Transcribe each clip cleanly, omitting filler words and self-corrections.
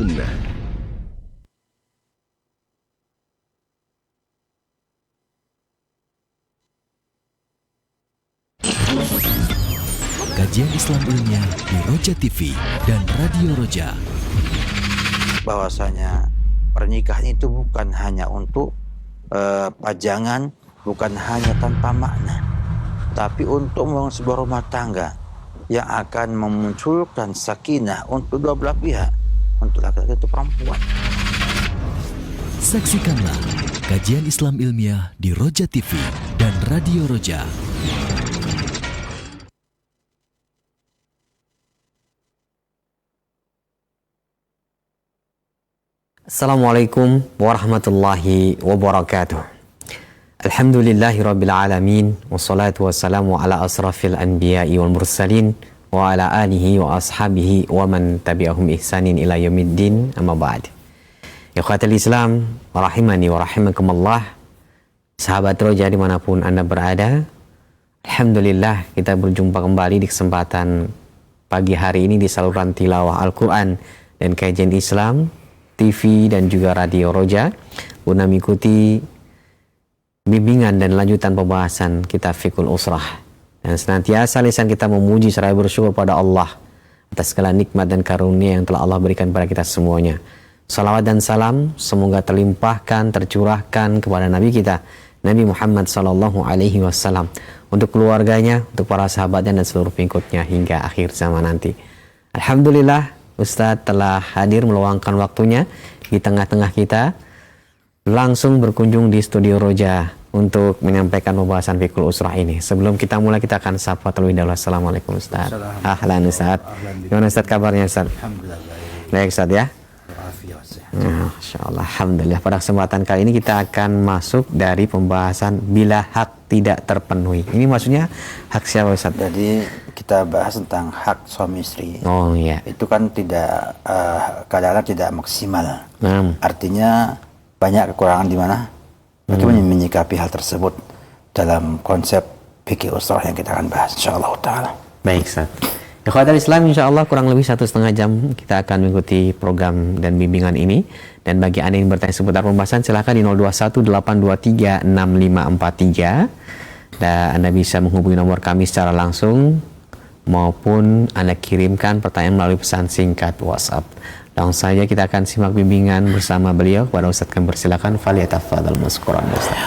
Sunnah. Kajian Islam ilmiah di Roja TV dan Radio Roja. Bahwasanya pernikahan itu bukan hanya untuk pajangan, bukan hanya tanpa makna, tapi untuk membangun sebuah rumah tangga yang akan memunculkan sakinah untuk dua belah pihak, untuk laki-laki itu perempuan. Saksikanlah kajian Islam ilmiah di Roja TV dan Radio Roja. Assalamualaikum warahmatullahi wabarakatuh. Alhamdulillahi rabbil alamin, wassalatu wassalamu ala asrafil anbiya'i wal mursalin wa ala alihi wa ashabihi wa man tabi'ahum ihsanin ila yaumiddin, amma ba'd. Ikhwatal Islam rahimani wa rahimakumullah, sahabat Roja dimanapun Anda berada, alhamdulillah kita berjumpa kembali di kesempatan pagi hari ini di saluran tilawah Al-Quran dan kajian Islam TV dan juga Radio Roja, guna mengikuti bimbingan dan lanjutan pembahasan kitab Fiqhul Usrah, dan senantiasa lisan kita memuji seraya bersyukur pada Allah atas segala nikmat dan karunia yang telah Allah berikan pada kita semuanya. Salawat dan salam semoga terlimpahkan, tercurahkan kepada Nabi kita Nabi Muhammad SAW, untuk keluarganya, untuk para sahabatnya dan seluruh pengikutnya hingga akhir zaman nanti. Alhamdulillah, Ustadz telah hadir meluangkan waktunya di tengah-tengah kita, langsung berkunjung di studio Roja untuk menyampaikan pembahasan Fiqhul Usrah ini. Sebelum kita mulai, kita akan sapa terlebih dahulu. Assalamualaikum Ustadz. Ahlan Ustadz. Gimana Ustadz kabarnya Ustadz? Alhamdulillah. Baik Ustadz ya. Masya Allah, alhamdulillah. Pada kesempatan kali ini kita akan masuk dari pembahasan bila hak tidak terpenuhi. Ini maksudnya hak siapa Ustaz? Jadi kita bahas tentang hak suami istri. Oh iya. Itu kan tidak kadang-kadang tidak maksimal. Artinya Banyak kekurangan di mana? Bagaimana menyikapi hal tersebut dalam konsep fikih usrah yang kita akan bahas insyaallah taala. Baik Ustaz. Ikhwatal Islam, insyaallah kurang lebih 1,5 jam kita akan mengikuti program dan bimbingan ini. Dan bagi Anda yang bertanya seputar pembahasan, silakan di 0218236543, dan Anda bisa menghubungi nomor kami secara langsung maupun Anda kirimkan pertanyaan melalui pesan singkat WhatsApp. Langsung saja kita akan simak bimbingan bersama beliau. Kepada Ustaz kami persilakan, falyatafadhal mazkuran Ustaz.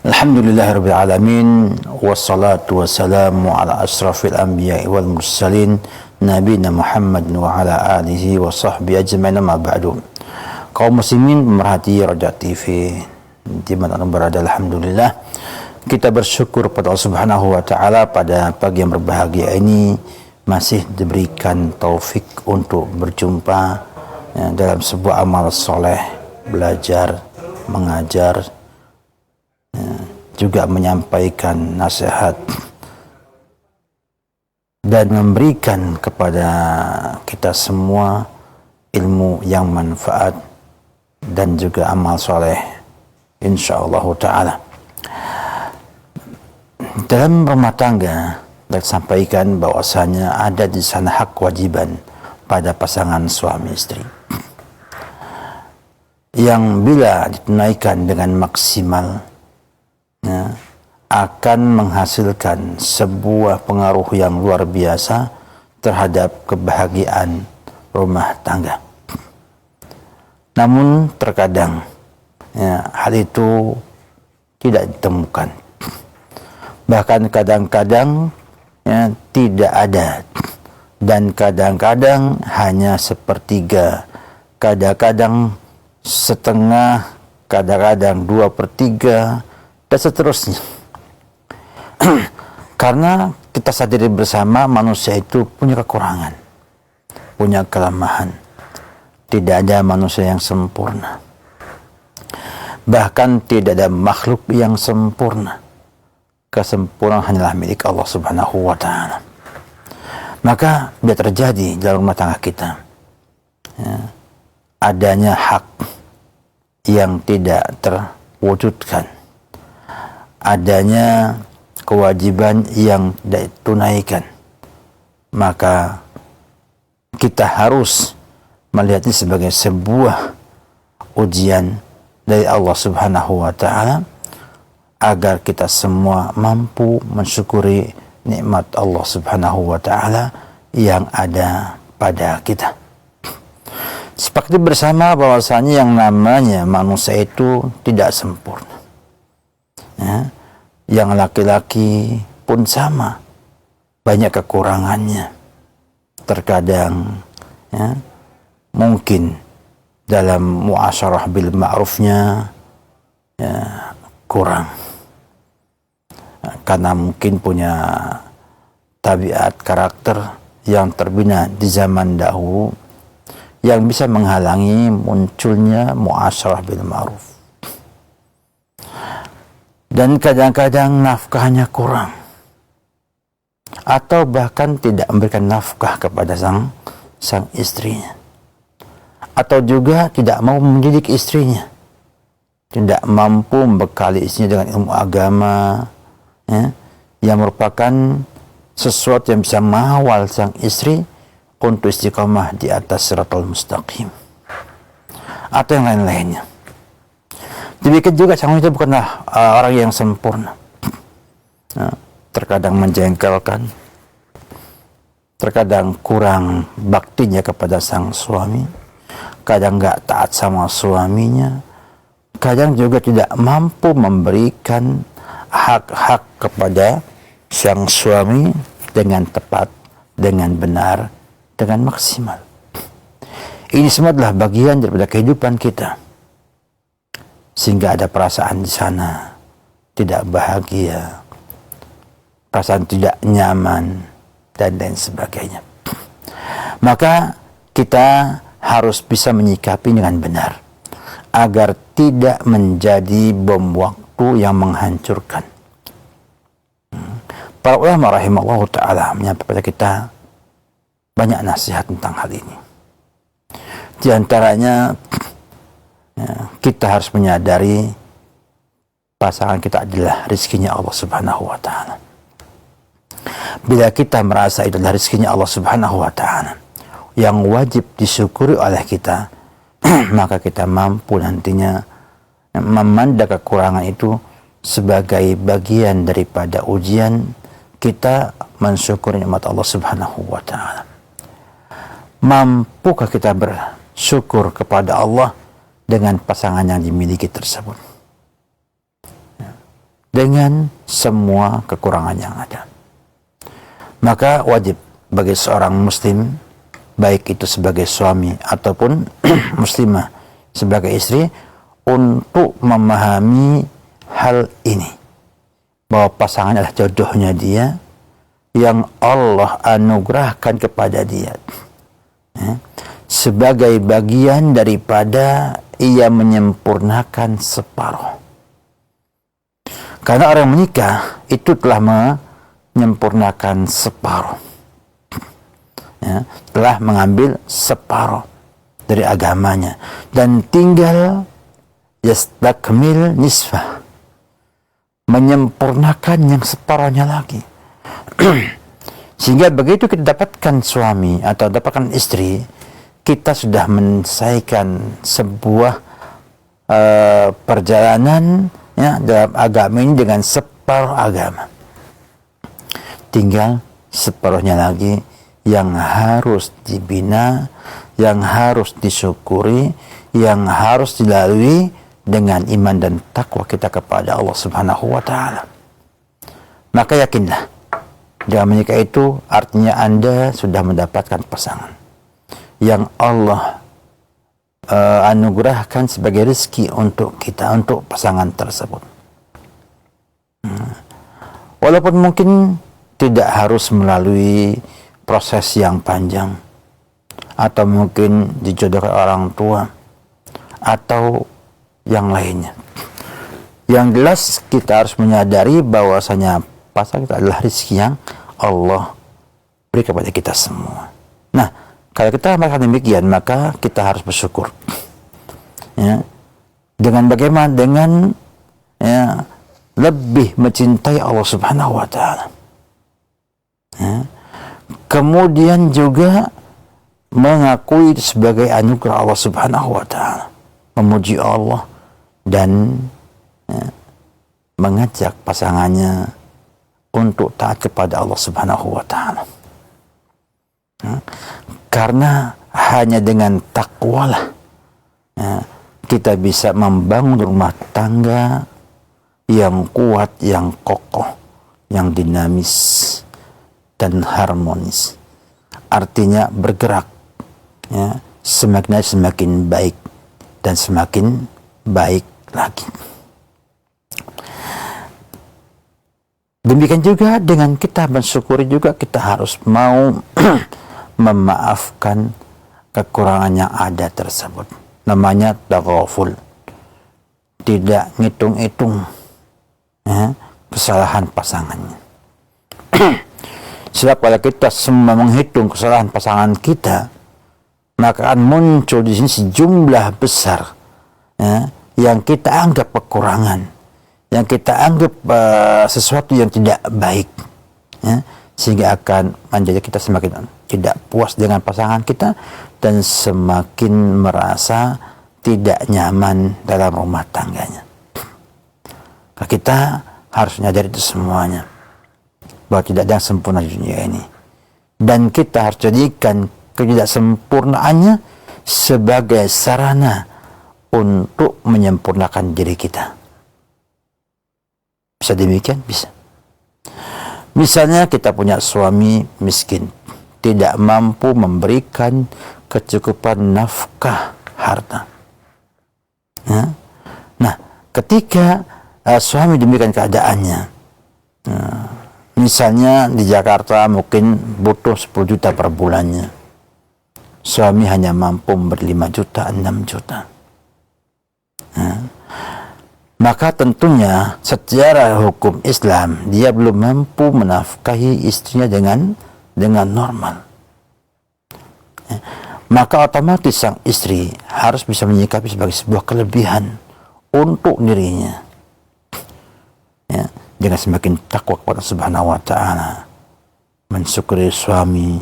Alhamdulillahirabbil alamin, wassalatu wassalamu ala asrafil anbiya'i wal mursalin nabiyina Muhammad wa ala alihi wa sahbihi ajma'in, ma ba'du. Kaum muslimin pemerhati Roja TV di mana berada, alhamdulillah kita bersyukur pada Allah Subhanahu wa taala pada pagi yang berbahagia ini masih diberikan taufik untuk berjumpa dalam sebuah amal soleh, belajar, mengajar, juga menyampaikan nasihat dan memberikan kepada kita semua ilmu yang manfaat dan juga amal soleh insyaallah ta'ala. Dalam rumah tangga kita sampaikan bahwasanya ada di sana hak kewajiban pada pasangan suami istri yang bila ditunaikan dengan maksimal akan menghasilkan sebuah pengaruh yang luar biasa terhadap kebahagiaan rumah tangga. Namun terkadang hal itu tidak ditemukan. Bahkan kadang-kadang tidak ada, dan kadang-kadang hanya sepertiga, kadang-kadang setengah, kadang-kadang 2/3, dan seterusnya. Karena kita sadari bersama manusia itu punya kekurangan, punya kelemahan. Tidak ada manusia yang sempurna, bahkan tidak ada makhluk yang sempurna. Kesempurnaan hanyalah milik Allah Subhanahu wa ta'ala. Maka bila terjadi dalam rumah tangga kita adanya hak yang tidak terwujudkan, adanya kewajiban yang ditunaikan, maka kita harus melihatnya sebagai sebuah ujian dari Allah Subhanahu wa taala agar kita semua mampu mensyukuri nikmat Allah Subhanahu wa taala yang ada pada kita. Seperti bersama bahwasanya yang namanya manusia itu tidak sempurna. Ya, yang laki-laki pun sama, banyak kekurangannya. Terkadang ya, mungkin dalam muasyarah bil ma'rufnya ya, kurang. Karena mungkin punya tabiat karakter yang terbina di zaman dahulu yang bisa menghalangi munculnya muasyarah bil ma'ruf. Dan kadang-kadang nafkahnya kurang atau bahkan tidak memberikan nafkah kepada sang istrinya, atau juga tidak mau mendidik istrinya, tidak mampu membekali istrinya dengan ilmu agama ya, yang merupakan sesuatu yang bisa mengawal sang istri untuk istiqamah di atas siratal mustaqim atau yang lain-lainnya. Demikian juga sang wanita bukanlah orang yang sempurna. Terkadang menjengkelkan, terkadang kurang baktinya kepada sang suami, kadang nggak taat sama suaminya, kadang juga tidak mampu memberikan hak-hak kepada sang suami dengan tepat, dengan benar, dengan maksimal. Ini semua adalah bagian daripada kehidupan kita, sehingga ada perasaan di sana tidak bahagia, perasaan tidak nyaman, dan lain sebagainya. Maka kita harus bisa menyikapi dengan benar agar tidak menjadi bom waktu yang menghancurkan. Para ulama rahimahullah ta'ala menyampaikan kepada kita banyak nasihat tentang hal ini. Di antaranya kita harus menyadari pasangan kita adalah rezekinya Allah Subhanahu wa taala. Bila kita merasa itu adalah rezekinya Allah Subhanahu wa taala yang wajib disyukuri oleh kita, maka kita mampu nantinya memandang kekurangan itu sebagai bagian daripada ujian kita mensyukuri nikmat Allah Subhanahu wa taala. Mampukah kita bersyukur kepada Allah dengan pasangan yang dimiliki tersebut, dengan semua kekurangan yang ada? Maka wajib bagi seorang muslim, baik itu sebagai suami ataupun muslimah sebagai istri, untuk memahami hal ini, bahwa pasangan adalah jodohnya dia yang Allah anugerahkan kepada dia sebagai bagian daripada ia menyempurnakan separuh. Karena orang menikah itu telah menyempurnakan separuh, telah mengambil separuh dari agamanya, dan tinggal yastakmil nisfah, menyempurnakan yang separuhnya lagi. Sehingga begitu kita dapatkan suami atau dapatkan istri, kita sudah menyelesaikan sebuah perjalanan ya, dalam agama ini dengan separuh agama. Tinggal separuhnya lagi yang harus dibina, yang harus disyukuri, yang harus dilalui dengan iman dan takwa kita kepada Allah Subhanahu wa taala. Maka yakinlah, dengan menikah itu artinya Anda sudah mendapatkan pasangan yang Allah anugerahkan sebagai rezeki untuk kita, untuk pasangan tersebut. Walaupun mungkin tidak harus melalui proses yang panjang, atau mungkin dijodohkan orang tua, atau yang lainnya. Yang jelas kita harus menyadari bahwasanya pasangan kita adalah rezeki yang Allah beri kepada kita semua. Nah, kalau kita melakukan demikian, maka kita harus bersyukur. Ya. Dengan bagaimana? Dengan ya, lebih mencintai Allah Subhanahu wa taala. Ya. Kemudian juga mengakui sebagai anugerah Allah Subhanahu wa taala, memuji Allah dan mengajak pasangannya untuk taat kepada Allah Subhanahu wa taala. Karena hanya dengan takwalah kita bisa membangun rumah tangga yang kuat, yang kokoh, yang dinamis dan harmonis. Artinya bergerak, semakin baik dan semakin baik lagi. Demikian juga dengan kita mensyukuri juga, kita harus mau memaafkan kekurangan yang ada tersebut. Namanya taghaful, tidak ngitung-ngitung kesalahan pasangannya. Sebab kalau kita semua menghitung kesalahan pasangan kita, maka akan muncul di sini sejumlah besar yang kita anggap kekurangan, yang kita anggap sesuatu yang tidak baik, sehingga akan menjadi kita semakin tidak puas dengan pasangan kita dan semakin merasa tidak nyaman dalam rumah tangganya. Kita harus menyadari itu semuanya, bahwa tidak ada yang sempurna di dunia ini, dan kita harus jadikan ketidaksempurnaannya sebagai sarana untuk menyempurnakan diri kita. Bisa demikian? Bisa. Misalnya kita punya suami miskin, tidak mampu memberikan kecukupan nafkah harta. Nah, ketika suami demikian keadaannya, misalnya di Jakarta mungkin butuh 10 juta per bulannya, suami hanya mampu memberi 5 juta, 6 juta. Maka tentunya secara hukum Islam dia belum mampu menafkahi istrinya dengan normal. Maka otomatis sang istri harus bisa menyikapi sebagai sebuah kelebihan untuk dirinya, dengan semakin takwa kepada Subhanahu wa taala, mensyukuri suami,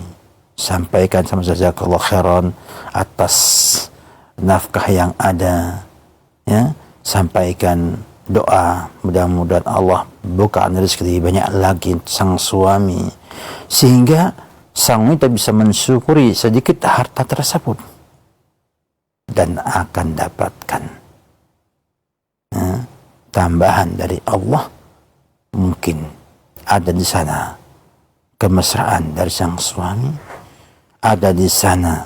sampaikan sama jazakallahu khairan atas nafkah yang ada, sampaikan doa mudah-mudahan Allah buka rezeki banyak lagi sang suami, sehingga sang wanita bisa mensyukuri sedikit harta tersebut dan akan dapatkan tambahan dari Allah. Mungkin ada di sana kemesraan dari sang suami, ada di sana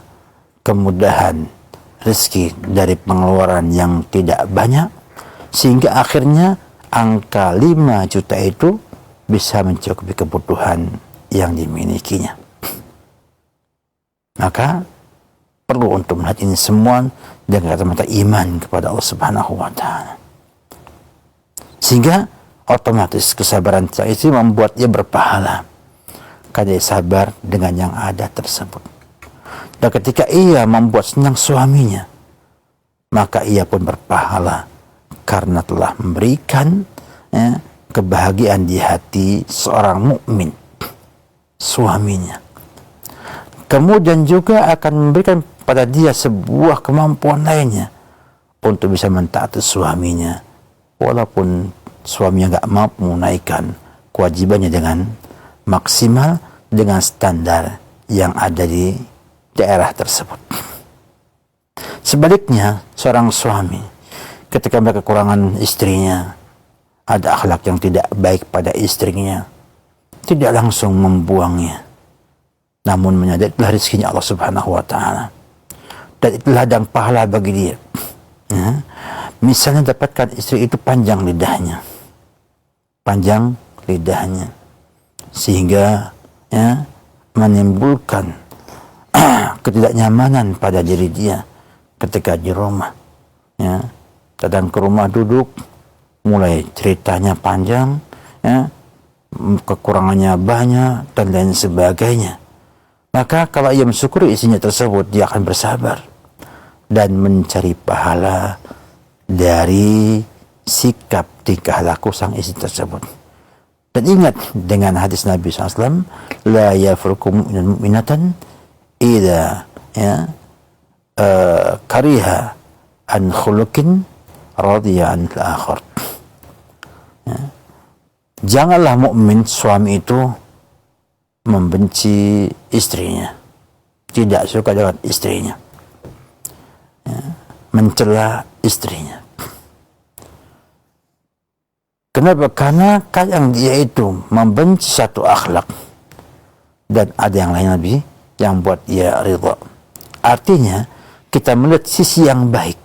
kemudahan rezeki dari pengeluaran yang tidak banyak, sehingga akhirnya angka 5 juta itu bisa mencukupi kebutuhan yang dimilikinya. Maka perlu untuk melihat ini semua dengan kacamata iman kepada Allah Subhanahu wa taala. Sehingga otomatis kesabaran sang istri membuat ia berpahala karena ia sabar dengan yang ada tersebut. Dan ketika ia membuat senang suaminya, maka ia pun berpahala karena telah memberikan kebahagiaan di hati seorang mukmin, suaminya. Kemudian juga akan memberikan pada dia sebuah kemampuan lainnya untuk bisa mentaati suaminya, walaupun suaminya nggak mampu menaikkan kewajibannya dengan maksimal dengan standar yang ada di daerah tersebut. Sebaliknya, seorang suami ketika melihat kekurangan istrinya, ada akhlak yang tidak baik pada istrinya, tidak langsung membuangnya, namun menyadari itulah rezekinya Allah Subhanahu wa taala, dan itulah ladang pahala bagi dia. Misalnya dapatkan istri itu panjang lidahnya, sehingga menimbulkan ketidaknyamanan pada diri dia ketika di rumah. Datang ke rumah, duduk, mulai ceritanya panjang, kekurangannya banyak dan lain sebagainya. Maka kalau ia mensyukuri istrinya tersebut, dia akan bersabar dan mencari pahala dari sikap tingkah laku sang istri tersebut. Dan ingat dengan hadis Nabi SAW, la yafruku mu'minun mu'minatan idza ya, kariha an khuluqin radiya an akhar. Ya. Janganlah mukmin suami itu membenci istrinya, tidak suka dengan istrinya, ya, mencela istrinya. Kenapa? Karena kadang dia itu membenci satu akhlak dan ada yang lain lebih yang buat dia ridha. Artinya kita melihat sisi yang baik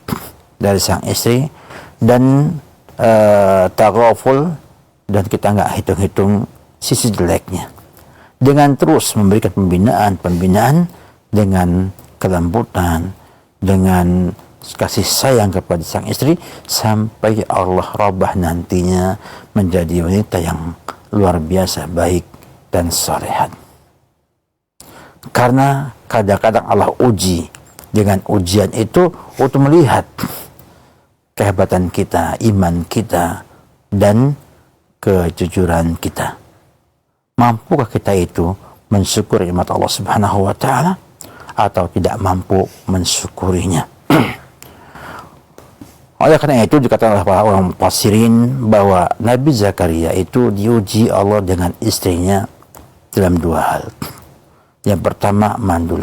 dari sang istri dan taghaful, dan kita nggak hitung-hitung sisi jeleknya, dengan terus memberikan pembinaan dengan kelembutan, dengan kasih sayang kepada sang istri, sampai Allah robah nantinya menjadi wanita yang luar biasa baik dan solehat. Karena kadang-kadang Allah uji dengan ujian itu untuk melihat kehebatan kita, iman kita, dan kejujuran kita. Mampukah kita itu mensyukuri nikmat Allah Subhanahu wa taala atau tidak mampu mensyukurinya? Oleh karena itu dikatakan oleh para ulama mufassirin bahwa Nabi Zakaria itu diuji Allah dengan istrinya dalam dua hal. Yang pertama mandul,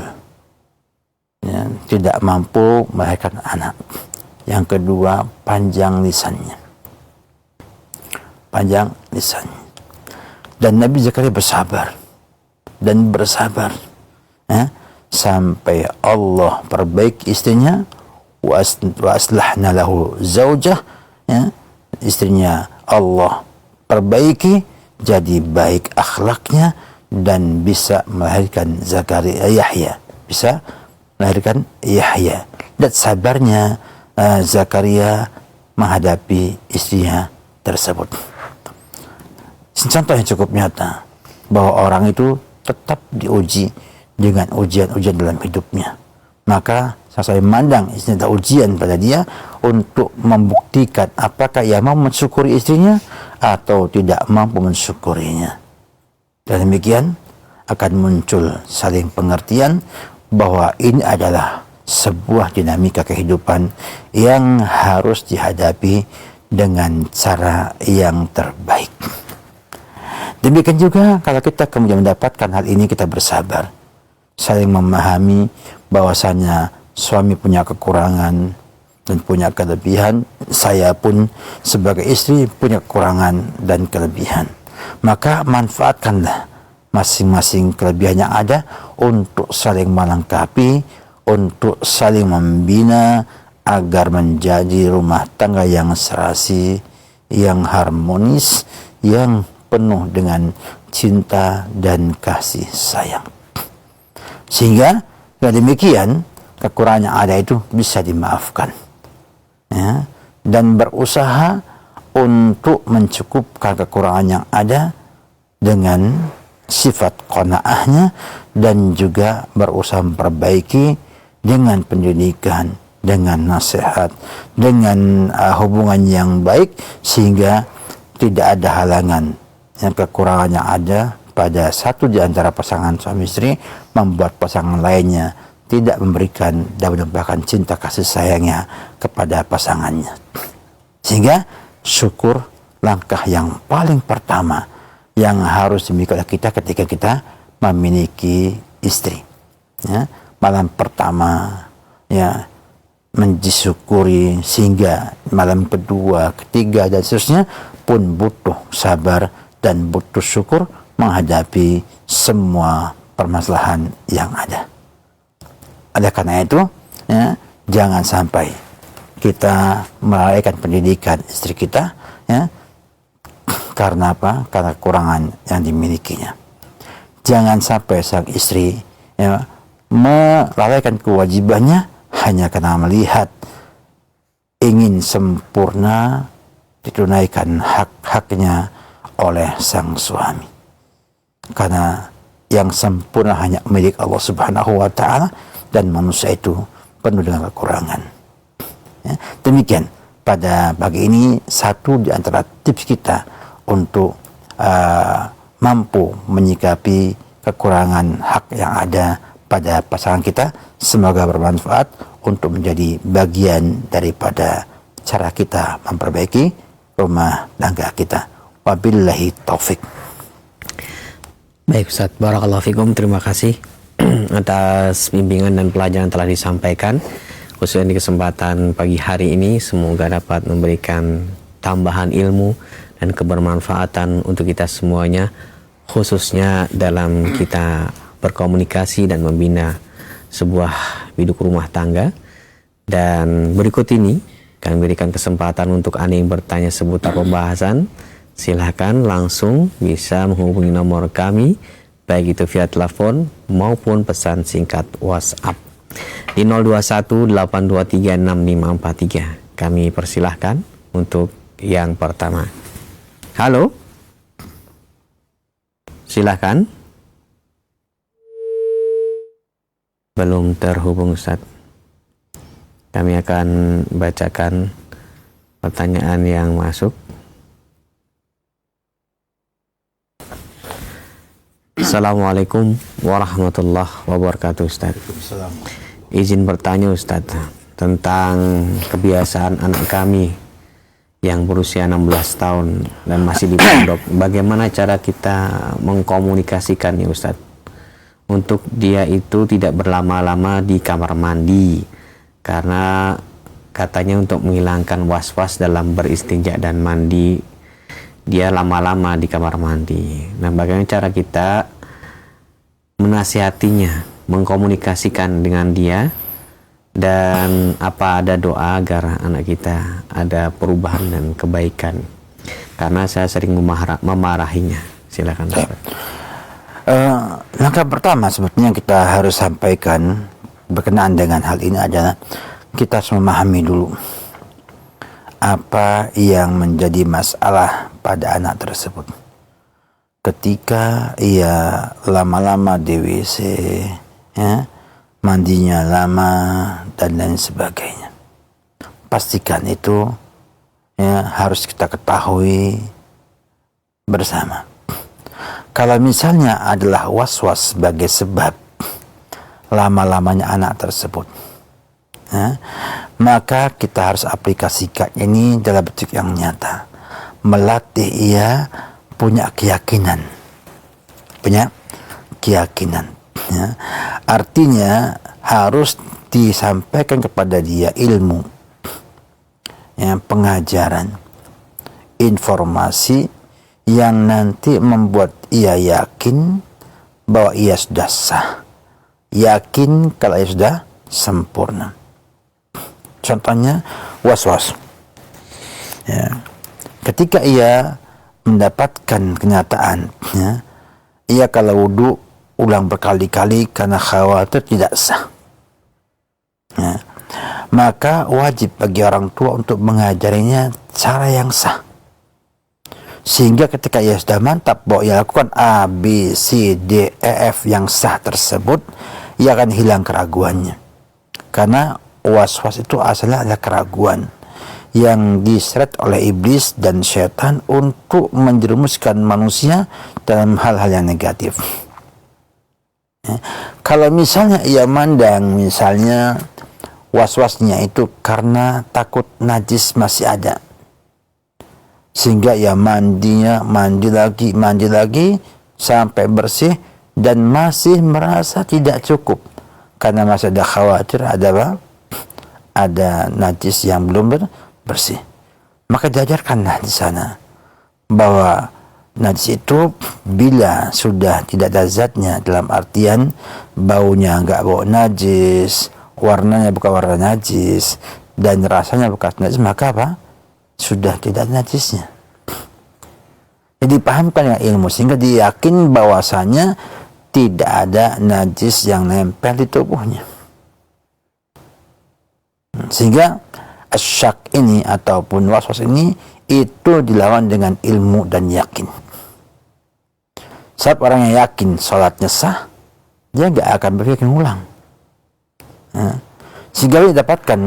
ya, tidak mampu melahirkan anak. Yang kedua panjang lisannya, dan Nabi Zakaria bersabar ya, sampai Allah perbaiki istrinya. Wa aslahna lahu zaujah, ya, istrinya Allah perbaiki jadi baik akhlaknya dan bisa melahirkan Yahya, dan sabarnya Zakaria menghadapi istrinya tersebut. Contoh yang cukup nyata bahwa orang itu tetap diuji dengan ujian-ujian dalam hidupnya. Maka saya memandang istrinya ada ujian pada dia untuk membuktikan apakah ia mau mensyukuri istrinya atau tidak mampu mensyukurinya. Dan demikian akan muncul saling pengertian bahwa ini adalah sebuah dinamika kehidupan yang harus dihadapi dengan cara yang terbaik. Demikian juga kalau kita kemudian mendapatkan hal ini, kita bersabar, saling memahami bahwasanya suami punya kekurangan dan punya kelebihan, saya pun sebagai istri punya kekurangan dan kelebihan. Maka manfaatkanlah masing-masing kelebihan yang ada untuk saling melengkapi, untuk saling membina agar menjadi rumah tangga yang serasi, yang harmonis, yang penuh dengan cinta dan kasih sayang. Sehingga dengan demikian kekurangan yang ada itu bisa dimaafkan, ya, dan berusaha untuk mencukupkan kekurangan yang ada dengan sifat qanaahnya, dan juga berusaha memperbaiki dengan pendidikan, dengan nasihat, dengan hubungan yang baik, sehingga tidak ada halangan yang kekurangan yang ada pada satu di antara pasangan suami istri membuat pasangan lainnya tidak memberikan dan menumpahkan cinta kasih sayangnya kepada pasangannya. Sehingga syukur langkah yang paling pertama yang harus dimiliki oleh kita ketika kita memiliki istri. Ya, malam pertama ya mensyukuri, sehingga malam kedua, ketiga dan seterusnya pun butuh sabar dan butuh syukur menghadapi semua permasalahan yang ada. Oleh karena itu, ya, jangan sampai kita melalaikan pendidikan istri kita, ya, karena apa? Karena kekurangan yang dimilikinya. Jangan sampai sang istri, ya, melalaikan kewajibannya hanya karena melihat ingin sempurna ditunaikan hak-haknya oleh sang suami. Karena yang sempurna hanya milik Allah Subhanahu wa taala, dan manusia itu penuh dengan kekurangan. Ya, demikian pada pagi ini satu di antara tips kita untuk mampu menyikapi kekurangan hak yang ada pada pasangan kita. Semoga bermanfaat untuk menjadi bagian daripada cara kita memperbaiki rumah tangga kita. Wabillahi taufik. Baik Ustaz, barakallahu fikum, terima kasih atas bimbingan dan pelajaran telah disampaikan khususnya di kesempatan pagi hari ini. Semoga dapat memberikan tambahan ilmu dan kebermanfaatan untuk kita semuanya, khususnya dalam kita berkomunikasi dan membina sebuah biduk rumah tangga. Dan berikut ini kami berikan kesempatan untuk Anda yang bertanya seputar pembahasan. Silahkan langsung bisa menghubungi nomor kami, baik itu via telepon maupun pesan singkat WhatsApp di 0218236543. Kami persilahkan untuk yang pertama. Halo, silahkan. Belum terhubung Ustaz. Kami akan bacakan pertanyaan yang masuk. Assalamualaikum warahmatullahi wabarakatuh Ustaz. Izin bertanya Ustaz tentang kebiasaan anak kami yang berusia 16 tahun dan masih di pondok. Bagaimana cara kita mengkomunikasikannya Ustaz untuk dia itu tidak berlama-lama di kamar mandi, karena katanya untuk menghilangkan was-was dalam beristinja dan mandi dia lama-lama di kamar mandi. Nah, bagaimana cara kita menasihatinya, mengkomunikasikan dengan dia, dan apa ada doa agar anak kita ada perubahan dan kebaikan? Karena saya sering memarahinya. Silakan. Langkah pertama sebetulnya kita harus sampaikan berkenaan dengan hal ini adalah kita harus memahami dulu apa yang menjadi masalah pada anak tersebut. Ketika ia lama-lama di WC, ya, mandinya lama dan lain sebagainya, pastikan itu ya, harus kita ketahui bersama. Kalau misalnya adalah was-was sebagai sebab lama-lamanya anak tersebut, ya, maka kita harus aplikasikan ini dalam bentuk yang nyata. Melatih ia punya keyakinan. Ya. Artinya harus disampaikan kepada dia ilmu, ya, pengajaran, informasi yang nanti membuat ia yakin bahwa ia sudah sah. Yakin kalau ia sudah sempurna. Contohnya was-was. Ya. Ketika ia mendapatkan kenyataan, ya, ia kalau wudhu ulang berkali-kali karena khawatir tidak sah, ya, maka wajib bagi orang tua untuk mengajarinya cara yang sah, sehingga ketika ia sudah mantap bahwa ia lakukan A, B, C, D, E, F yang sah tersebut, ia akan hilang keraguannya. Karena was-was itu asalnya adalah keraguan yang diseret oleh iblis dan syaitan untuk menjerumuskan manusia dalam hal-hal yang negatif. Ya. Kalau misalnya ia mandang misalnya was-wasnya itu karena takut najis masih ada, sehingga ia mandi lagi sampai bersih dan masih merasa tidak cukup karena masih ada khawatir ada najis yang belum bersih, maka diajarkanlah di sana bahwa najis itu bila sudah tidak ada zatnya, dalam artian baunya enggak bau najis, warnanya bukan warna najis, dan rasanya bukan najis, maka apa? Sudah tidak ada najisnya. Jadi dipahamkan dengan ilmu sehingga dia yakin bahwasanya tidak ada najis yang nempel di tubuhnya. Sehingga asyak ini ataupun was-was ini itu dilawan dengan ilmu dan yakin. Sebab orang yang yakin sholatnya sah, dia nggak akan berpikir ulang. Nah, sehingga didapatkan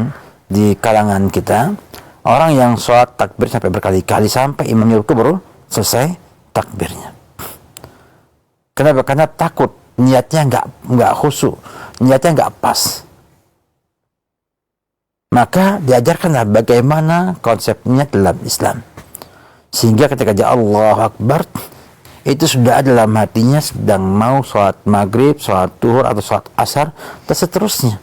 di kalangan kita orang yang sholat takbir sampai berkali-kali sampai imamnya ruku baru selesai takbirnya. Kenapa? Karena takut niatnya nggak khusyuk, niatnya nggak pas. Maka diajarkanlah bagaimana konsep niat dalam Islam. Sehingga ketika dia Allahu Akbar, itu sudah ada dalam hatinya sedang mau sholat maghrib, sholat duhur, atau sholat asar, dan seterusnya.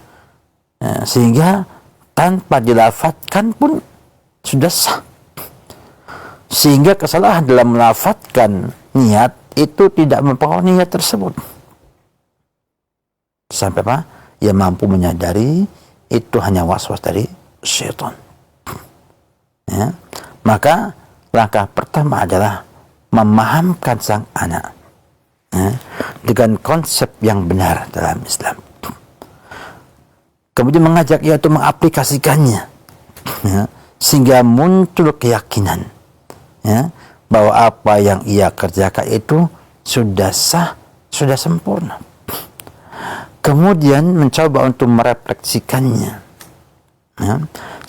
Sehingga tanpa dilafadzkan pun sudah sah. Sehingga kesalahan dalam melafadzkan niat itu tidak mempengaruhi niat tersebut. Sampai apa? Ia mampu menyadari itu hanya waswas dari syaitan. Ya. Maka langkah pertama adalah memahamkan sang anak dengan konsep yang benar dalam Islam. Kemudian mengajak ia untuk mengaplikasikannya, sehingga muncul keyakinan bahwa apa yang ia kerjakan itu sudah sah, sudah sempurna. Kemudian mencoba untuk merefleksikannya,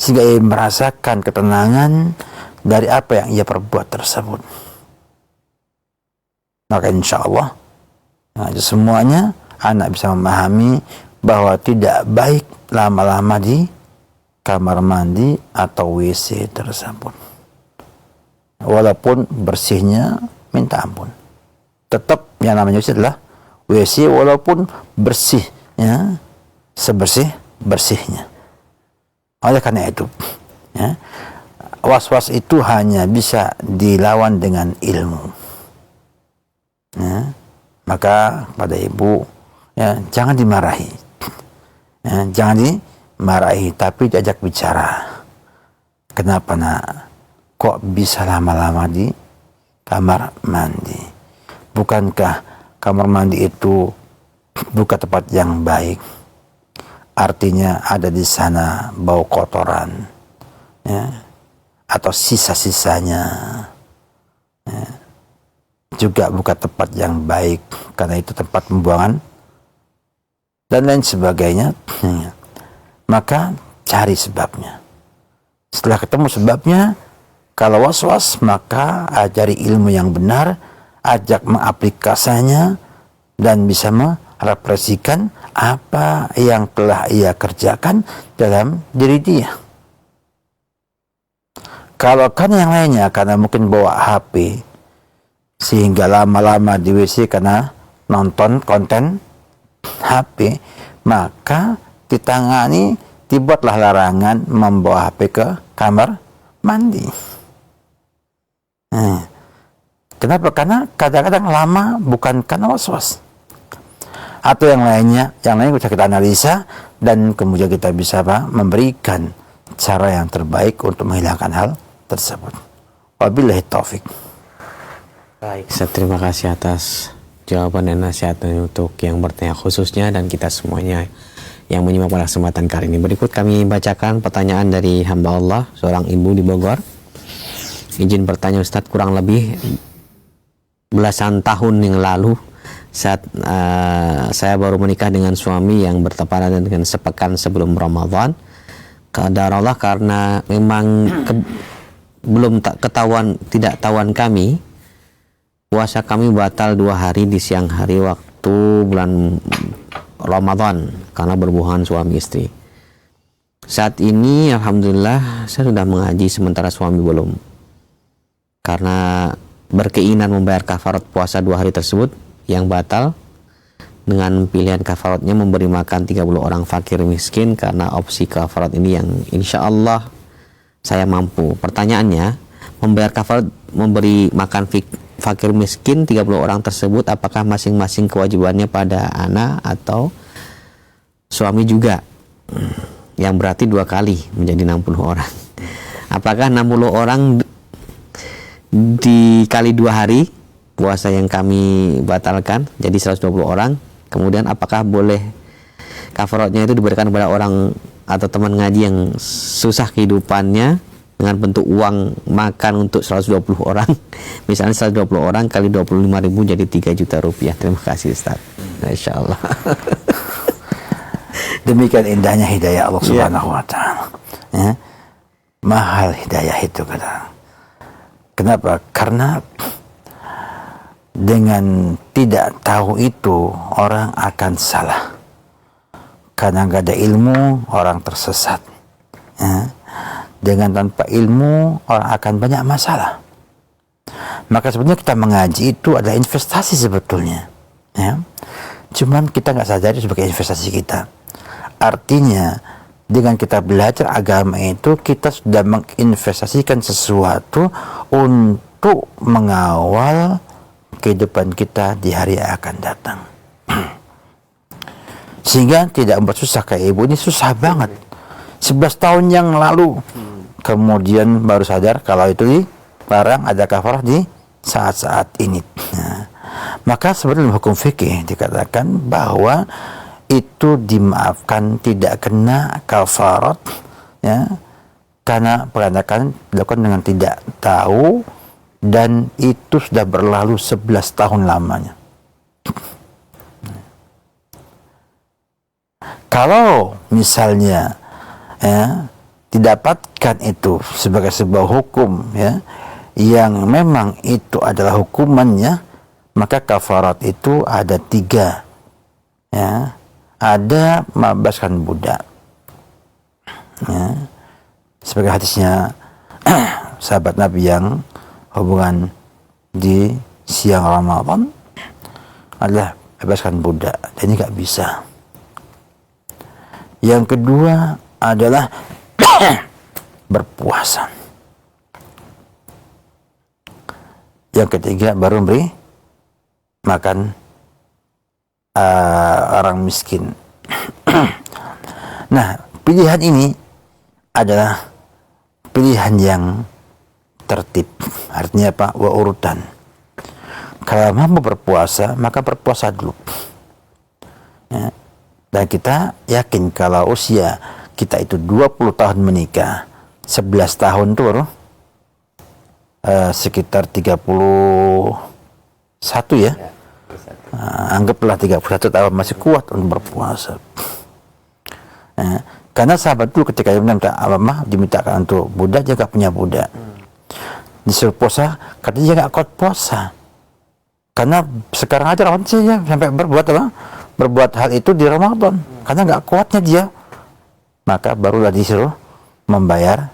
sehingga ia merasakan ketenangan dari apa yang ia perbuat tersebut. Maka insya Allah semuanya anak bisa memahami bahwa tidak baik lama-lama di kamar mandi atau WC tersebut. Walaupun bersihnya minta ampun, tetap yang namanya WC adalah WC walaupun bersih, sebersih-bersihnya. Oleh karena itu, was-was itu hanya bisa dilawan dengan ilmu. Maka pada ibu, jangan dimarahi, jangan dimarahi, tapi diajak bicara. Kenapa nak? Kok bisa lama-lama di kamar mandi? Bukankah kamar mandi itu bukan tempat yang baik? Artinya ada di sana bau kotoran, atau sisa-sisanya, juga bukan tempat yang baik, karena itu tempat pembuangan dan lain sebagainya. Maka cari sebabnya. Setelah ketemu sebabnya, kalau was-was, maka ajari ilmu yang benar, ajak mengaplikasinya, dan bisa merefleksikan apa yang telah ia kerjakan dalam diri dia. Kalau kan yang lainnya, karena mungkin bawa HP, sehingga lama-lama di WC karena nonton konten HP, maka ditangani, dibuatlah larangan membawa HP ke kamar mandi. Kenapa? Karena kadang-kadang lama bukan karena was-was, atau yang lainnya bisa kita analisa, dan kemudian kita bisa memberikan cara yang terbaik untuk menghilangkan hal tersebut. Wabillahi taufik. Baik, saya terima kasih atas jawaban dan nasihatnya untuk yang bertanya khususnya dan kita semuanya yang menyimak pada kesempatan kali ini. Berikut kami bacakan pertanyaan dari hamba Allah, seorang ibu di Bogor. Izin bertanya Ustadz, kurang lebih belasan tahun yang lalu saat saya baru menikah dengan suami yang bertepatan dengan sepekan sebelum Ramadan. Qadarullah, karena memang belum tidak tahuan kami, puasa kami batal 2 hari di siang hari waktu bulan Ramadan karena berhubungan suami istri. Saat ini alhamdulillah saya sudah mengaji, sementara suami belum. Karena berkeinginan membayar kafarat puasa 2 hari tersebut yang batal, dengan pilihan kafaratnya memberi makan 30 orang fakir miskin, karena opsi kafarat ini yang insya Allah saya mampu. Pertanyaannya, membayar kafarat memberi makan fakir miskin 30 orang tersebut, apakah masing-masing kewajibannya pada anak atau suami juga? Yang berarti 2 kali menjadi 60 orang. Apakah 60 orang dikali 2 hari puasa yang kami batalkan jadi 120 orang? Kemudian apakah boleh kafaratnya itu diberikan kepada orang atau teman ngaji yang susah kehidupannya dengan bentuk uang makan untuk 120 orang? Misalnya 120 orang kali 25.000 jadi 3 juta rupiah. Terima kasih Ustaz. Insya Allah. Demikian indahnya hidayah Allah Subhanahu wa Ta'ala. Mahal hidayah itu kadang. Kenapa? Karena dengan tidak tahu itu orang akan salah. Karena nggak ada ilmu, orang tersesat. Ya. Dengan tanpa ilmu, orang akan banyak masalah. Maka sebenarnya kita mengaji itu adalah investasi sebetulnya. Ya. Cuman kita nggak sadari sebagai investasi kita. Artinya, dengan kita belajar agama itu, kita sudah menginvestasikan sesuatu untuk mengawal kehidupan kita di hari yang akan datang. Sehingga tidak membuat susah kayak ibu ini, susah banget. 11 tahun yang lalu kemudian baru sadar kalau itu dilarang, ada kafarah di saat-saat ini. Nah, maka sebenarnya hukum fikih dikatakan bahwa itu dimaafkan, tidak kena kafarat, ya, karena peranakan dilakukan dengan tidak tahu dan itu sudah berlalu 11 tahun lamanya. Kalau misalnya ya, didapatkan itu sebagai sebuah hukum ya, yang memang itu adalah hukumannya, maka kafarat itu ada 3 ya. Ada membebaskan budak ya, sebagai hadisnya sahabat Nabi yang hubungan di siang Ramadan adalah bebaskan budak, dan ini nggak bisa. Yang kedua adalah berpuasa. Yang ketiga baru beri makan orang miskin. Nah, pilihan ini adalah pilihan yang tertib. Artinya apa? Urutan. Kalau mampu berpuasa, maka berpuasa dulu. Ya. Dan kita yakin kalau usia kita itu 20 tahun menikah, 11 tahun itu baru sekitar 31 ya. Anggaplah 31 tahun masih kuat untuk berpuasa. Karena sahabat dulu ketika dia minta Alamah dimintakan untuk budak, dia gak punya budak. Disuruh puasa, katanya dia gak kuat puasa. Karena sekarang aja Ramadan saja sampai berbuat apa? Berbuat hal itu di Ramadan. Karena gak kuatnya dia. Maka barulah disuruh membayar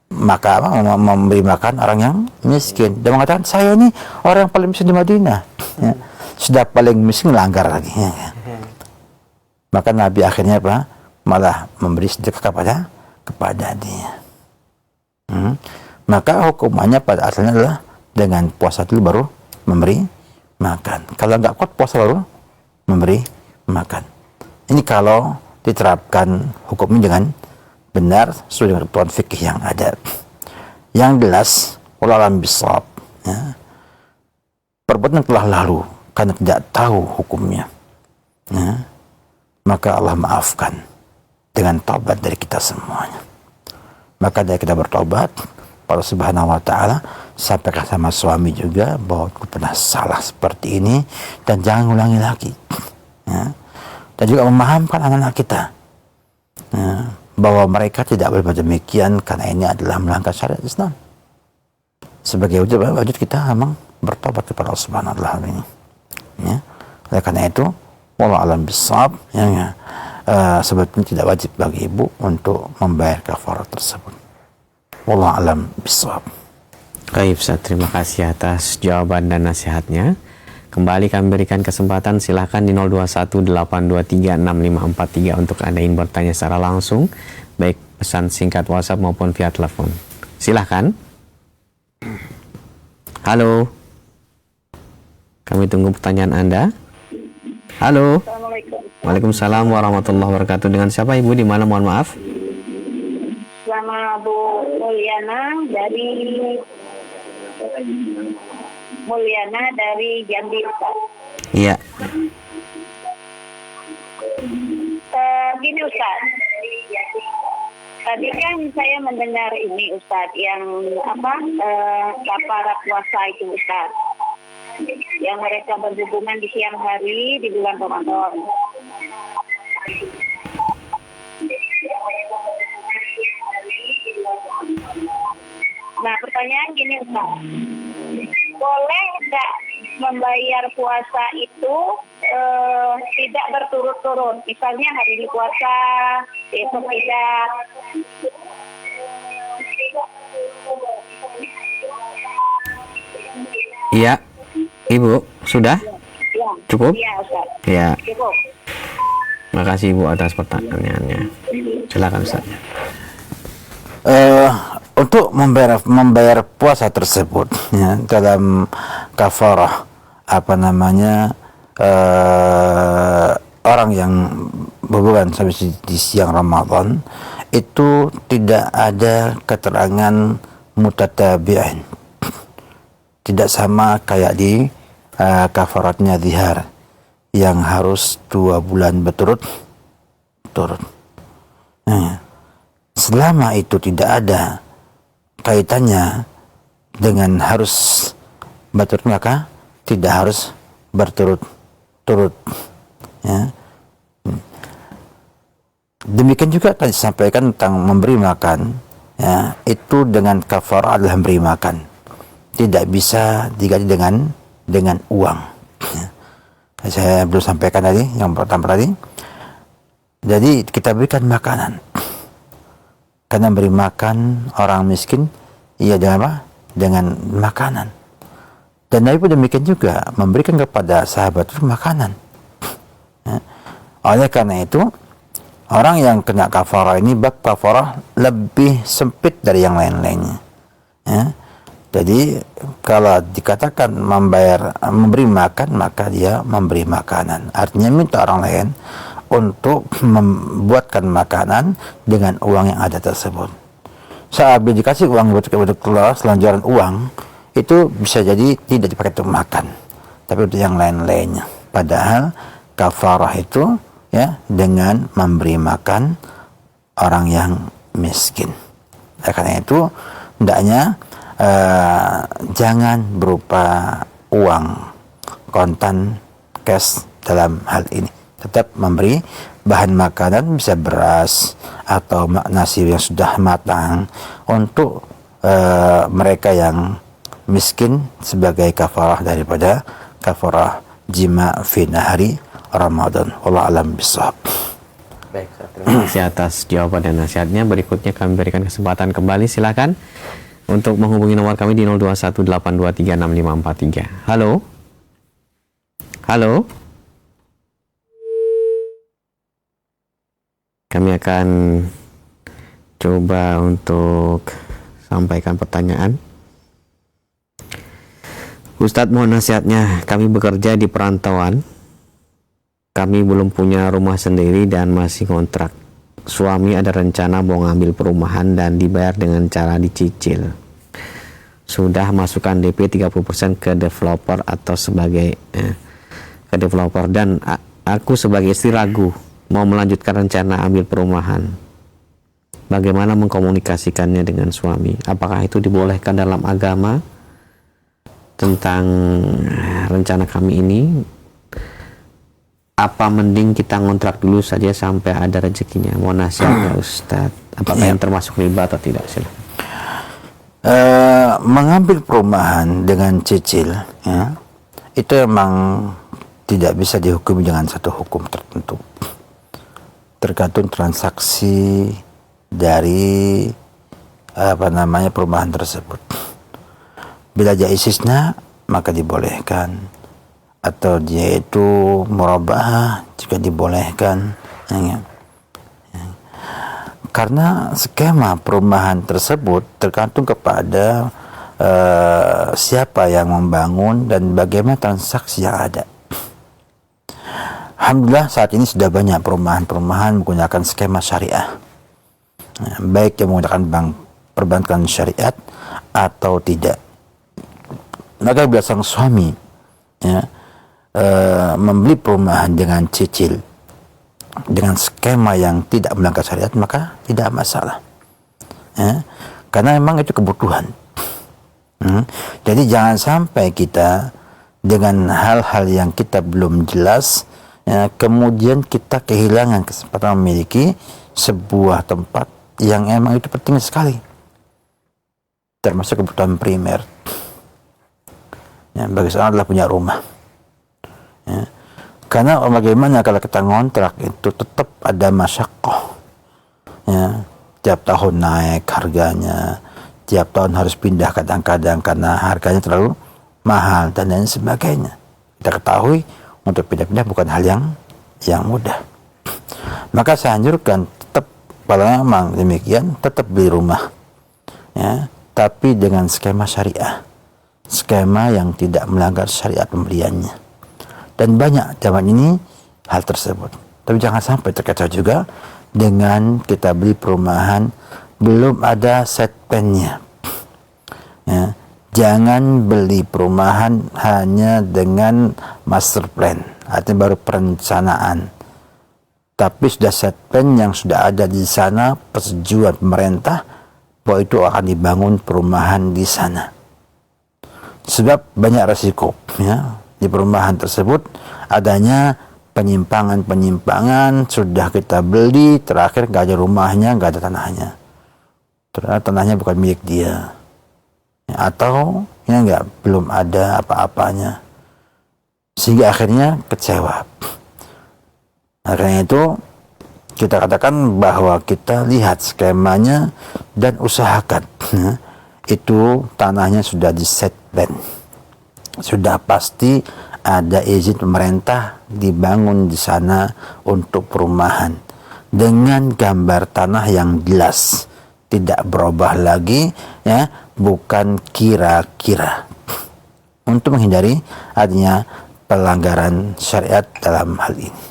memberi makan orang yang miskin. Dia mengatakan, saya ini orang yang paling miskin di Madinah. Ya. Sudah paling miskin langgar lagi. Ya. Maka Nabi akhirnya apa? Malah memberi sedekah kepada dia. Maka hukumannya pada asalnya adalah dengan puasa dulu baru memberi makan. Kalau nggak kuat puasa baru memberi makan. Ini kalau diterapkan hukumnya dengan benar sesuai dengan ketentuan fikih yang ada. Yang jelas, wallahu a'lam bishawab, ya, perbuatan telah lalu karena tidak tahu hukumnya, ya, maka Allah maafkan dengan taubat dari kita semuanya. Maka dari kita bertobat, Allah Subhanahu wa Ta'ala sampaikan sama suami juga bahwa aku pernah salah seperti ini dan jangan ulangi lagi, ya. Dan juga memahamkan anak-anak kita, ya, bahwa mereka tidak boleh demikian karena ini adalah melanggar syariat Islam. Sebagai wujud kita memang bertobat kepada Allah Subhanahu wa Ta'ala ini, ya. Oleh karena itu, wallahu a'lam bishawab, ya, sebetulnya tidak wajib bagi ibu untuk membayar kafarah tersebut. Wallahu a'lam bishawab. Baik, Ustaz, terima kasih atas jawaban dan nasihatnya. Kembali kami berikan kesempatan, silahkan di 0218236543 untuk Anda ingin bertanya secara langsung, baik pesan singkat WhatsApp maupun via telepon. Silahkan. Halo. Kami tunggu pertanyaan Anda. Halo. Assalamualaikum. Waalaikumsalam warahmatullahi wabarakatuh. Dengan siapa Ibu? Di mana, mohon maaf? Sama Bu Mulyana dari Jambi, Ustaz. Iya. Gini Ustaz, tadi kan saya mendengar ini Ustaz yang kafarat puasa itu Ustaz, yang mereka berhubungan di siang hari di bulan Ramadan. Nah, pertanyaan gini Ustaz, boleh nggak membayar puasa itu tidak berturut-turut? Misalnya hari ini puasa, besok tidak. Iya, Ibu, sudah? Ya. Cukup? Iya, Ustaz. Ya, Cukup. makasih Ibu atas pertanyaannya. Silakan Ustaz. Untuk membayar puasa tersebut ya, dalam kafarah orang yang berbulan sampai di siang Ramadan itu tidak ada keterangan mutatabi'in, tidak sama kayak di kafaratnya zihar yang harus 2 bulan berturut-turut. Selama itu tidak ada kaitannya dengan harus berturut, maka tidak harus berturut-turut. Ya. Demikian juga tadi disampaikan tentang memberi makan, ya, itu dengan kafarah adalah memberi makan, tidak bisa diganti dengan uang. Ya. Saya belum sampaikan tadi yang pertama tadi. Jadi kita berikan makanan. Karena beri makan orang miskin, ia dengan apa? Dengan makanan. Dan Nabi pun demikian juga, memberikan kepada sahabat itu makanan. Ya. Oleh karena itu, orang yang kena kafarah ini, bab kafarah lebih sempit dari yang lain-lainnya. Ya. Jadi, kalau dikatakan memberi makan, maka dia memberi makanan. Artinya minta orang lain untuk membuatkan makanan dengan uang yang ada tersebut. Saat dikasih uang untuk keluar selanjaran uang, itu bisa jadi tidak dipakai untuk makan, tapi untuk yang lain-lainnya. Padahal kafarah itu ya dengan memberi makan orang yang miskin. Karena itu hendaknya jangan berupa uang kontan cash dalam hal ini. Tetap memberi bahan makanan, bisa beras atau nasi yang sudah matang untuk mereka yang miskin sebagai kafarah daripada kafarah jima fi nahari Ramadan. Wallahu a'lam bishawab. Baik, terima kasih atas jawaban dan nasihatnya. Berikutnya kami berikan kesempatan kembali, silakan untuk menghubungi nomor kami di 0218236543. Halo. Halo. Kami akan coba untuk sampaikan pertanyaan. Ustadz, mohon nasihatnya. Kami bekerja di perantauan. Kami belum punya rumah sendiri dan masih kontrak. Suami ada rencana mau ngambil perumahan dan dibayar dengan cara dicicil. Sudah masukkan DP 30% ke developer atau sebagai ke developer, dan aku sebagai istri ragu mau melanjutkan rencana ambil perumahan. Bagaimana mengkomunikasikannya dengan suami? Apakah itu dibolehkan dalam agama tentang rencana kami ini? Apa mending kita ngontrak dulu saja sampai ada rezekinya? Mohon nasihatnya Ustaz. Apakah yang termasuk riba atau tidak? Mengambil perumahan dengan cicil, ya, itu memang tidak bisa dihukumi dengan satu hukum tertentu. Tergantung transaksi dari perumahan tersebut. Bila jaisisnya maka dibolehkan, atau dia itu murabahah juga dibolehkan, ya. Karena skema perumahan tersebut tergantung kepada siapa yang membangun dan bagaimana transaksi yang ada. Alhamdulillah saat ini sudah banyak perumahan-perumahan menggunakan skema syariah, baik yang menggunakan perbankan syariat atau tidak. Maka bila sang suami ya, membeli perumahan dengan cicil dengan skema yang tidak melanggar syariat, maka tidak masalah, ya, karena memang itu kebutuhan. Jadi jangan sampai kita dengan hal-hal yang kita belum jelas, ya, kemudian kita kehilangan kesempatan memiliki sebuah tempat yang emang itu penting sekali, termasuk kebutuhan primer. ya, bagi seorang adalah punya rumah. Ya. Karena bagaimana kalau kita ngontrak itu tetap ada masyakoh. Ya. Tiap tahun naik harganya, tiap tahun harus pindah kadang-kadang karena harganya terlalu mahal dan lain sebagainya. Kita ketahui untuk pindah-pindah bukan hal yang mudah. Maka saya anjurkan tetap, kalau memang demikian, tetap beli rumah, ya, tapi dengan skema syariah, skema yang tidak melanggar syariat pembeliannya. Dan banyak zaman ini hal tersebut. Tapi jangan sampai terkecoh juga dengan kita beli perumahan belum ada set plan-nya. Ya, jangan beli perumahan hanya dengan master plan, artinya baru perencanaan. Tapi sudah set plan yang sudah ada di sana, persetujuan pemerintah bahwa itu akan dibangun perumahan di sana. Sebab banyak resiko, ya, di perumahan tersebut adanya penyimpangan-penyimpangan. Sudah kita beli, terakhir nggak ada rumahnya, nggak ada tanahnya. Ternyata tanahnya bukan milik dia, ya, atau ya belum ada apa-apanya, sehingga akhirnya kecewa. Karena itu kita katakan bahwa kita lihat skemanya dan usahakan, ya, itu tanahnya sudah di set plan, sudah pasti ada izin pemerintah dibangun di sana untuk perumahan dengan gambar tanah yang jelas, tidak berubah lagi, ya, bukan kira-kira, untuk menghindari adanya pelanggaran syariat dalam hal ini.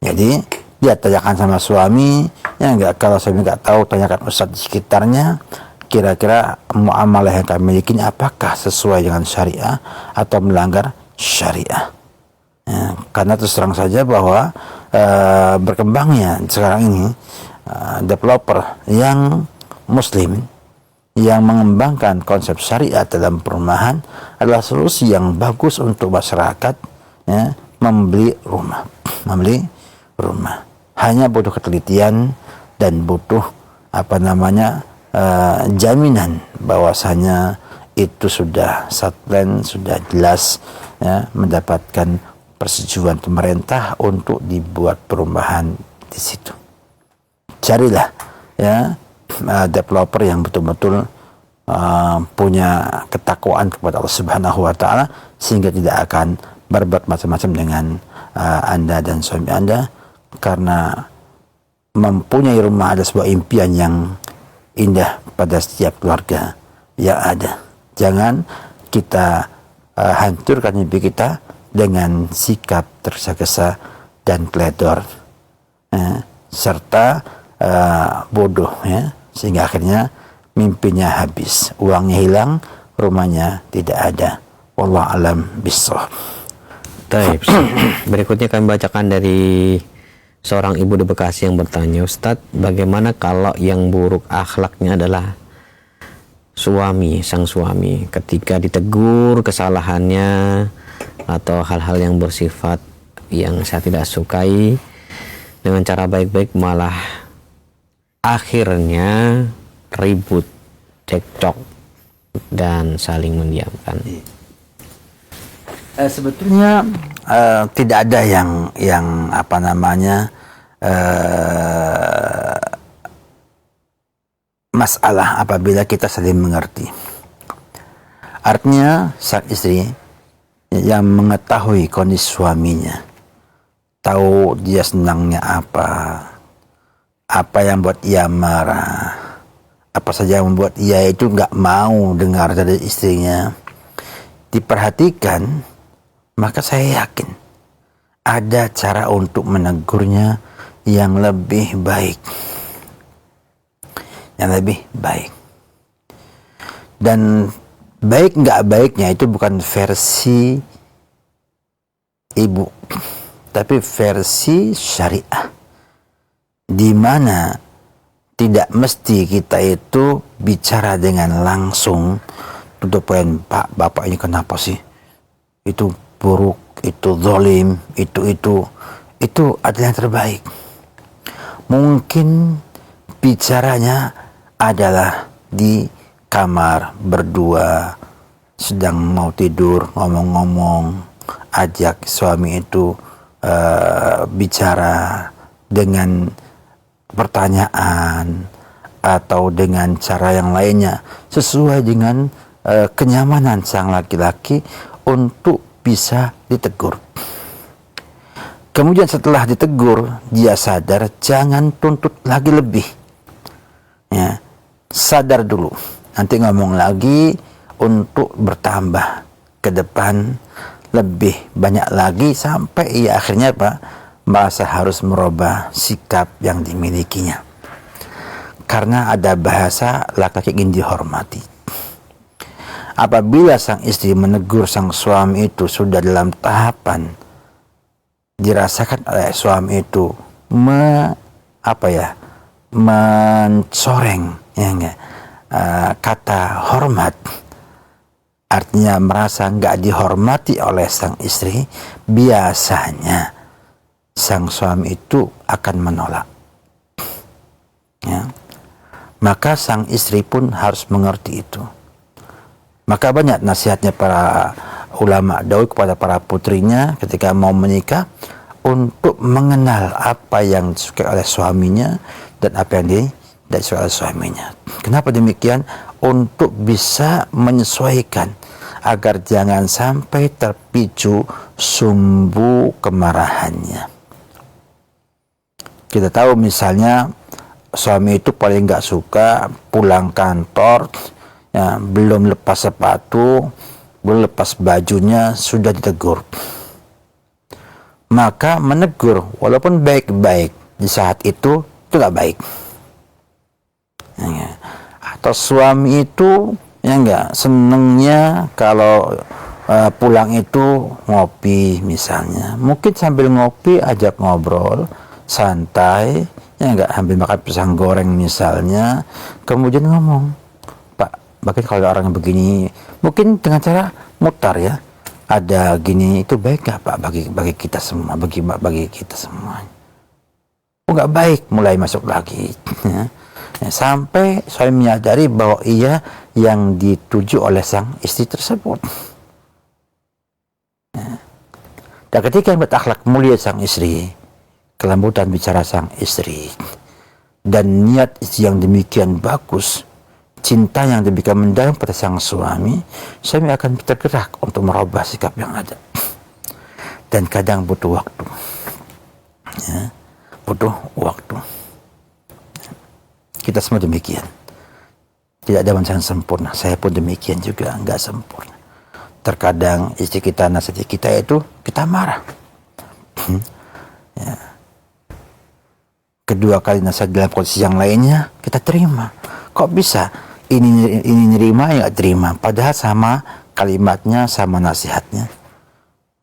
Jadi dia tanyakan sama suami, ya enggak, kalau suami enggak tahu tanyakan ustadz di sekitarnya, kira-kira muamalah yang kami miliki apakah sesuai dengan syariah atau melanggar syariah. Ya, karena terus terang saja bahwa berkembangnya sekarang ini developer yang muslim yang mengembangkan konsep syariat dalam perumahan adalah solusi yang bagus untuk masyarakat, ya, membeli rumah. Hanya butuh ketelitian dan butuh jaminan bahwasanya itu sudah satplan, sudah jelas, ya, mendapatkan persetujuan pemerintah untuk dibuat perumahan di situ. Carilah, ya, developer yang betul-betul punya ketakwaan kepada Allah Subhanahu wa taala sehingga tidak akan berbuat macam-macam dengan Anda dan suami Anda, karena mempunyai rumah adalah sebuah impian yang indah pada setiap keluarga yang ada. Jangan kita hancurkan mimpi kita dengan sikap tergesa-gesa dan teledor, serta bodoh, ya, sehingga akhirnya mimpinya habis, uangnya hilang, rumahnya tidak ada. Wallahu alam bissawab. Baik, berikutnya kami bacakan dari seorang ibu di Bekasi yang bertanya, Ustadz, bagaimana kalau yang buruk akhlaknya adalah sang suami, ketika ditegur kesalahannya atau hal-hal yang bersifat yang saya tidak sukai, dengan cara baik-baik malah akhirnya ribut, cekcok, dan saling mendiamkan. Sebetulnya tidak ada yang masalah apabila kita saling mengerti. Artinya sang istri yang mengetahui kondisi suaminya, tahu dia senangnya apa yang buat ia marah, apa saja yang membuat ia itu nggak mau dengar dari istrinya, diperhatikan, maka saya yakin ada cara untuk menegurnya yang lebih baik. Dan baik nggak baiknya itu bukan versi ibu, tapi versi syariah, di mana tidak mesti kita itu bicara dengan langsung untuk poin, Pak, Bapak ini kenapa sih? Itu buruk, itu zalim, itu adalah yang terbaik. Mungkin bicaranya adalah di kamar berdua, sedang mau tidur, ngomong-ngomong, ajak suami itu bicara dengan pertanyaan atau dengan cara yang lainnya sesuai dengan kenyamanan sang laki-laki untuk bisa ditegur. Kemudian setelah ditegur, dia sadar, jangan tuntut lagi lebih. Ya, sadar dulu. Nanti ngomong lagi untuk bertambah ke depan lebih banyak lagi sampai ia akhirnya merasa harus merubah sikap yang dimilikinya. Karena ada bahasa laki-laki ingin dihormati. Apabila sang istri menegur sang suami itu sudah dalam tahapan dirasakan oleh suami itu mencoreng kata hormat, artinya merasa nggak dihormati oleh sang istri, biasanya sang suami itu akan menolak. Ya. Maka sang istri pun harus mengerti itu. Maka banyak nasihatnya para ulama dahulu kepada para putrinya ketika mau menikah untuk mengenal apa yang disukai oleh suaminya dan apa yang tidak disukai oleh suaminya. Kenapa demikian? Untuk bisa menyesuaikan agar jangan sampai terpicu sumbu kemarahannya. Kita tahu misalnya suami itu paling nggak suka pulang kantor, ya, belum lepas sepatu, belum lepas bajunya, sudah ditegur. Maka menegur, walaupun baik-baik, di saat itu nggak baik. Ya. Atau suami itu ya nggak senengnya kalau pulang itu ngopi misalnya. Mungkin sambil ngopi ajak ngobrol, santai, ya nggak, sambil makan pisang goreng misalnya. Kemudian ngomong, Pak, bagaimana kalau orang begini, mungkin dengan cara mutar ya, ada gini, itu baik nggak Pak bagi kita semua, bagi kita semua. Oh nggak baik, mulai masuk lagi. Ya. Ya, sampai suami menyadari bahwa ia yang dituju oleh sang istri tersebut. Ya. Dan ketika berakhlak mulia sang istri, kelembutan bicara sang istri, dan niat istri yang demikian bagus, cinta yang demikian mendalam pada sang suami akan tergerak untuk merubah sikap yang ada. Dan kadang butuh waktu. Ya, butuh waktu. Kita semua demikian. Tidak ada manusia yang sempurna. Saya pun demikian juga, enggak sempurna. Terkadang istri kita, nasihati kita itu, kita marah. Ya. Kedua kali nasihat dalam kondisi yang lainnya, kita terima. Kok bisa? Ini nerima, ya terima. Padahal sama kalimatnya, sama nasihatnya.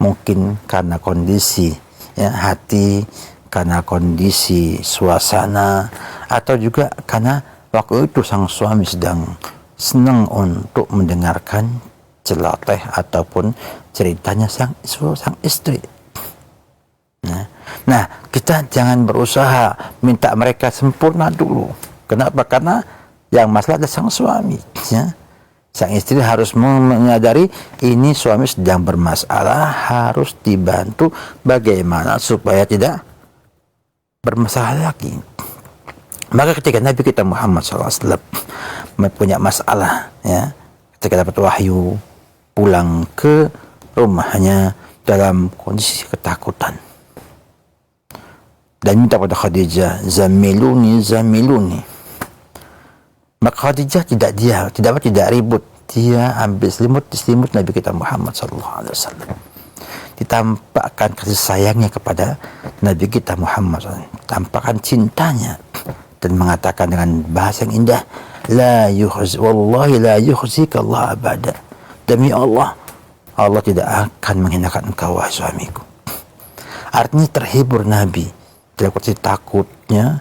Mungkin karena kondisi ya, hati, karena kondisi suasana, atau juga karena waktu itu sang suami sedang senang untuk mendengarkan celoteh ataupun ceritanya sang istri. Nah, kita jangan berusaha minta mereka sempurna dulu. Kenapa? Karena yang masalah adalah sang suami. Ya. Sang istri harus menyadari ini suami sedang bermasalah, harus dibantu bagaimana supaya tidak bermasalah lagi. Maka ketika Nabi kita Muhammad SAW punya masalah, ya, ketika dapat wahyu, pulang ke rumahnya dalam kondisi ketakutan dan minta pada Khadijah, zamiluni. Maka Khadijah tidak ribut, dia ambil selimut Nabi kita Muhammad SAW. Ditampakkan kasih sayangnya kepada Nabi kita Muhammad SAW, tampakkan cintanya dan mengatakan dengan bahasa yang indah, wallahi la yukhzika Allah abada. Demi Allah, Allah tidak akan menghinakan engkau wahai suamiku. Artinya terhibur Nabi dalam kondisi takutnya,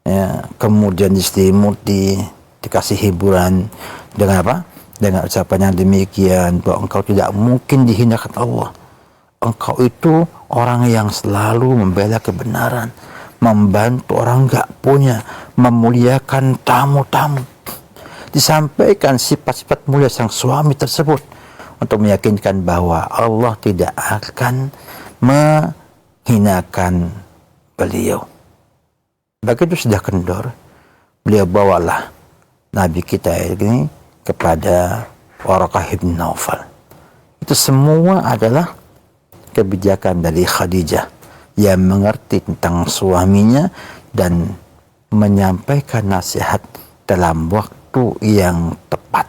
ya, kemudian diselimuti, dikasih hiburan dengan apa? Dengan ucapan yang demikian, bahwa engkau tidak mungkin dihinakan Allah. Engkau itu orang yang selalu membela kebenaran, membantu orang enggak punya, memuliakan tamu-tamu. Disampaikan sifat-sifat mulia sang suami tersebut untuk meyakinkan bahwa Allah tidak akan menghinakan beliau. Begitu sudah kendor, beliau bawalah Nabi kita ini kepada Waraqah bin Naufal. Itu semua adalah kebijakan dari Khadijah yang mengerti tentang suaminya dan menyampaikan nasihat dalam waktu yang tepat.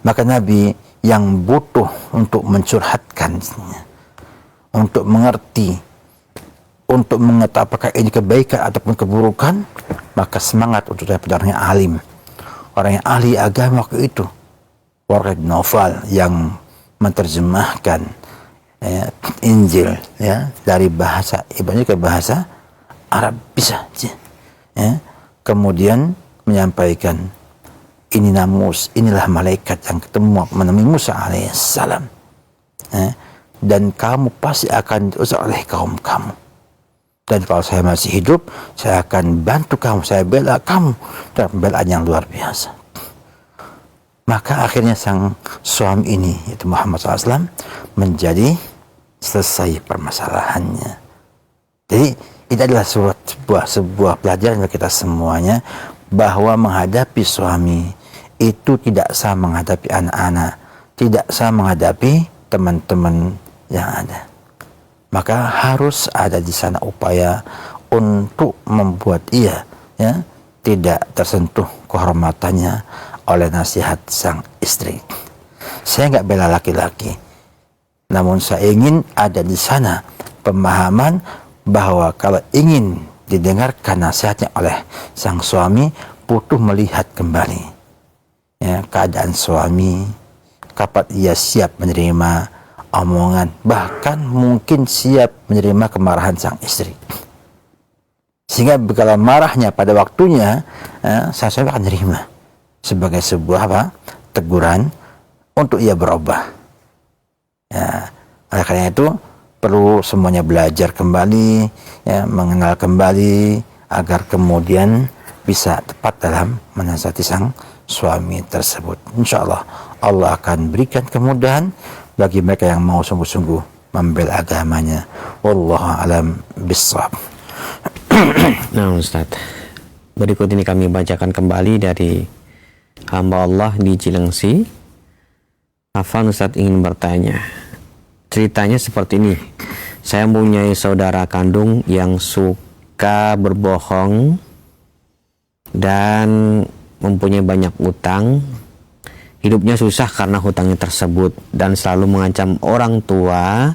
Maka Nabi yang butuh untuk mencurhatkan, untuk mengerti, untuk mengetahui apakah ini kebaikan ataupun keburukan, maka semangat untuk daripada orang yang alim, orang yang ahli agama waktu itu, Waraqah bin Naufal yang menerjemahkan Injil dari bahasa Ibrani ke bahasa Arab bisa, kemudian menyampaikan ini namus, inilah malaikat yang ketemu menemui Musa alaihissalam, dan kamu pasti akan diusir oleh kaum kamu, dan kalau saya masih hidup saya akan bantu kamu, saya bela kamu dalam pembelaan yang luar biasa. Maka akhirnya sang suami ini, yaitu Muhammad SAW, menjadi selesai permasalahannya. Jadi itu adalah sebuah pelajaran bagi kita semuanya, bahwa menghadapi suami itu tidak sama menghadapi anak-anak, tidak sama menghadapi teman-teman yang ada. Maka harus ada di sana upaya untuk membuat ia tidak tersentuh kehormatannya oleh nasihat sang istri. Saya nggak bela laki-laki, namun saya ingin ada di sana pemahaman bahwa kalau ingin didengarkan nasihatnya oleh sang suami, butuh melihat kembali keadaan suami, kapan ia siap menerima omongan, bahkan mungkin siap menerima kemarahan sang istri. Sehingga kalau marahnya pada waktunya, sang suami akan menerima sebagai sebuah teguran untuk ia berubah. Oleh karena itu perlu semuanya belajar kembali, mengenal kembali, agar kemudian bisa tepat dalam menasihati sang suami tersebut. Insya Allah Allah akan berikan kemudahan bagi mereka yang mau sungguh-sungguh membela agamanya. Wallahu a'lam bissawab. Nah Ustaz, berikut ini kami bacakan kembali dari hamba Allah di Cilengsi. Afan, Ustaz ingin bertanya. Ceritanya seperti ini. Saya mempunyai saudara kandung yang suka berbohong dan mempunyai banyak utang. Hidupnya susah karena hutangnya tersebut dan selalu mengancam orang tua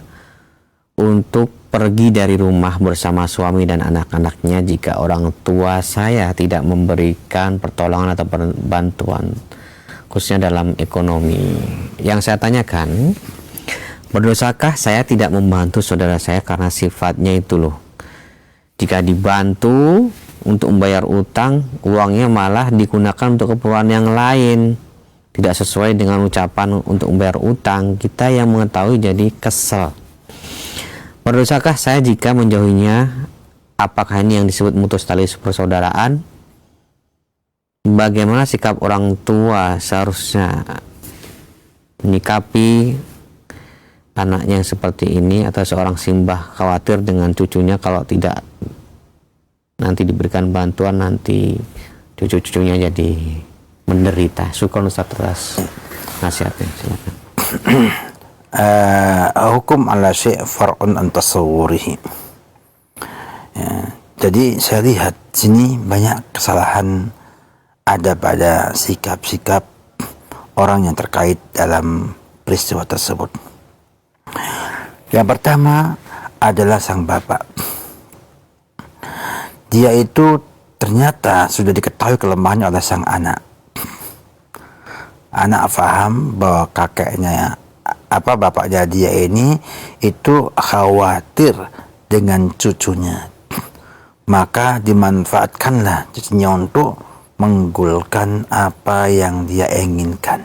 untuk pergi dari rumah bersama suami dan anak-anaknya jika orang tua saya tidak memberikan pertolongan atau bantuan, khususnya dalam ekonomi. Yang saya tanyakan, berdosakah saya tidak membantu saudara saya karena sifatnya itu loh. Jika dibantu untuk membayar utang, uangnya malah digunakan untuk keperluan yang lain, tidak sesuai dengan ucapan untuk membayar utang. Kita yang mengetahui jadi kesel. Berdosakah saya jika menjauhinya? Apakah ini yang disebut mutus tali persaudaraan? Bagaimana sikap orang tua seharusnya menyikapi anaknya yang seperti ini, atau seorang simbah khawatir dengan cucunya kalau tidak nanti diberikan bantuan, nanti cucu-cucunya jadi menderita. Syukur Ustaz atas nasihatnya. Silakan. Hukum ala syai' far'un an tasawwurihi. Jadi saya lihat sini banyak kesalahan ada pada sikap-sikap orang yang terkait dalam peristiwa tersebut. Yang pertama adalah sang bapak. Dia itu ternyata sudah diketahui kelemahannya oleh sang anak. Anak faham bahwa kakeknya, bapaknya dia ini itu khawatir dengan cucunya. Maka dimanfaatkanlah cucunya untuk menggulkan apa yang dia inginkan.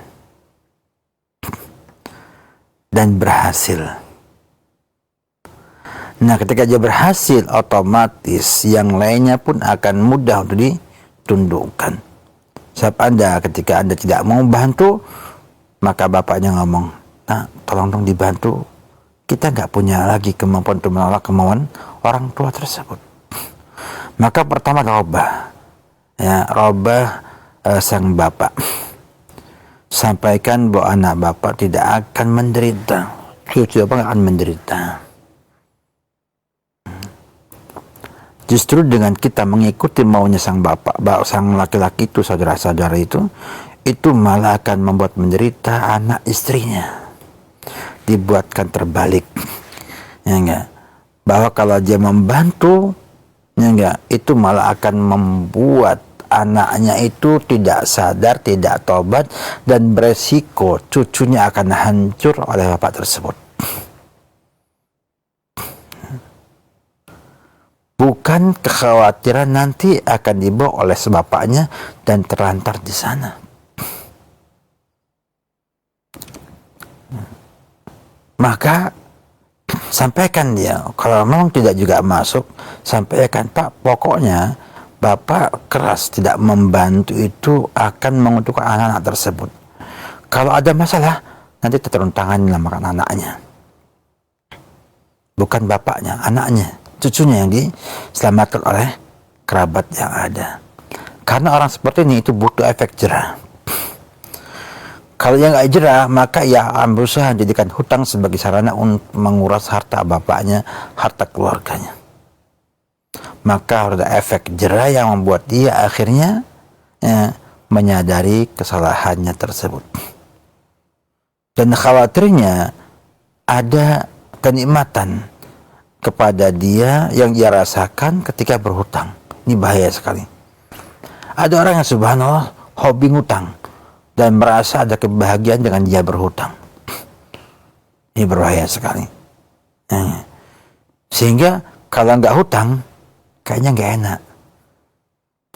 Dan berhasil. Nah, ketika dia berhasil, otomatis yang lainnya pun akan mudah untuk ditundukkan. Sebab ketika Anda tidak mau bantu, maka bapaknya ngomong, tolong dong dibantu. Kita nggak punya lagi kemampuan untuk menolak kemauan orang tua tersebut. Maka pertama robah, sang bapak. Sampaikan bahwa anak bapak tidak akan menderita. Cucu bapak akan menderita. Justru dengan kita mengikuti maunya sang bapak, sang laki-laki itu, saudara-saudara itu malah akan membuat menderita anak istrinya. Dibuatkan terbalik, ya enggak? Bahwa kalau dia membantu, ya enggak, itu malah akan membuat anaknya itu tidak sadar, tidak tobat, dan beresiko cucunya akan hancur oleh bapak tersebut. Bukan kekhawatiran nanti akan dibawa oleh bapaknya dan terlantar di sana. Maka sampaikan dia, kalau memang tidak juga masuk, sampaikan, Pak, pokoknya Bapak keras tidak membantu itu akan menguntungkan anak-anak tersebut. Kalau ada masalah, nanti turun tangan menyelamatkan anaknya. Bukan bapaknya, anaknya, cucunya yang diselamatkan oleh kerabat yang ada. Karena orang seperti ini itu butuh efek jerah. Kalau yang nggak jerah, maka ia akan berusaha menjadikan hutang sebagai sarana untuk menguras harta bapaknya, harta keluarganya. Maka harus ada efek jerah yang membuat dia akhirnya menyadari kesalahannya tersebut. Dan khawatirnya ada kenikmatan kepada dia yang ia rasakan ketika berhutang. Ini bahaya sekali. Ada orang yang subhanallah hobi ngutang dan merasa ada kebahagiaan dengan dia berhutang. Ini berbahaya sekali. Sehingga kalau nggak hutang, kayaknya nggak enak.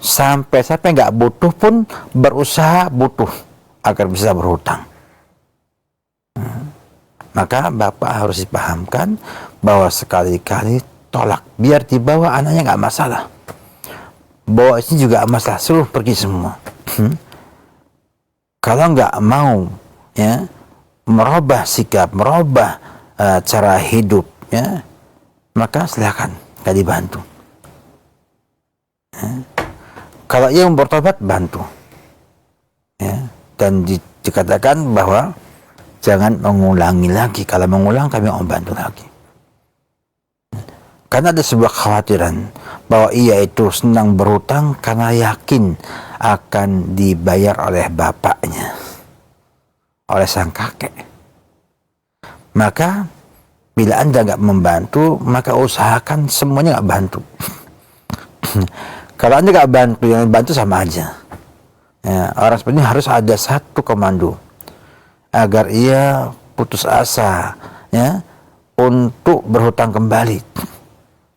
Sampai nggak butuh pun berusaha butuh agar bisa berhutang. Maka bapak harus dipahamkan bahwa sekali-kali tolak. Biar dibawa anaknya nggak masalah. Bawa ini juga masalah, suruh pergi semua. Kalau nggak mau merubah sikap, merubah cara hidup, maka silakan, nggak dibantu. Kalau ia bertobat, bantu. Dan dikatakan bahwa jangan mengulangi lagi. Kalau mengulang, kami mau bantu lagi. Karena ada sebuah kekhawatiran bahwa ia itu senang berhutang karena yakin akan dibayar oleh bapaknya, oleh sang kakek. Maka bila Anda nggak membantu, maka usahakan semuanya nggak bantu. Kalau Anda nggak bantu, yang bantu sama aja. Orang seperti ini harus ada satu komando agar ia putus asa untuk berhutang kembali,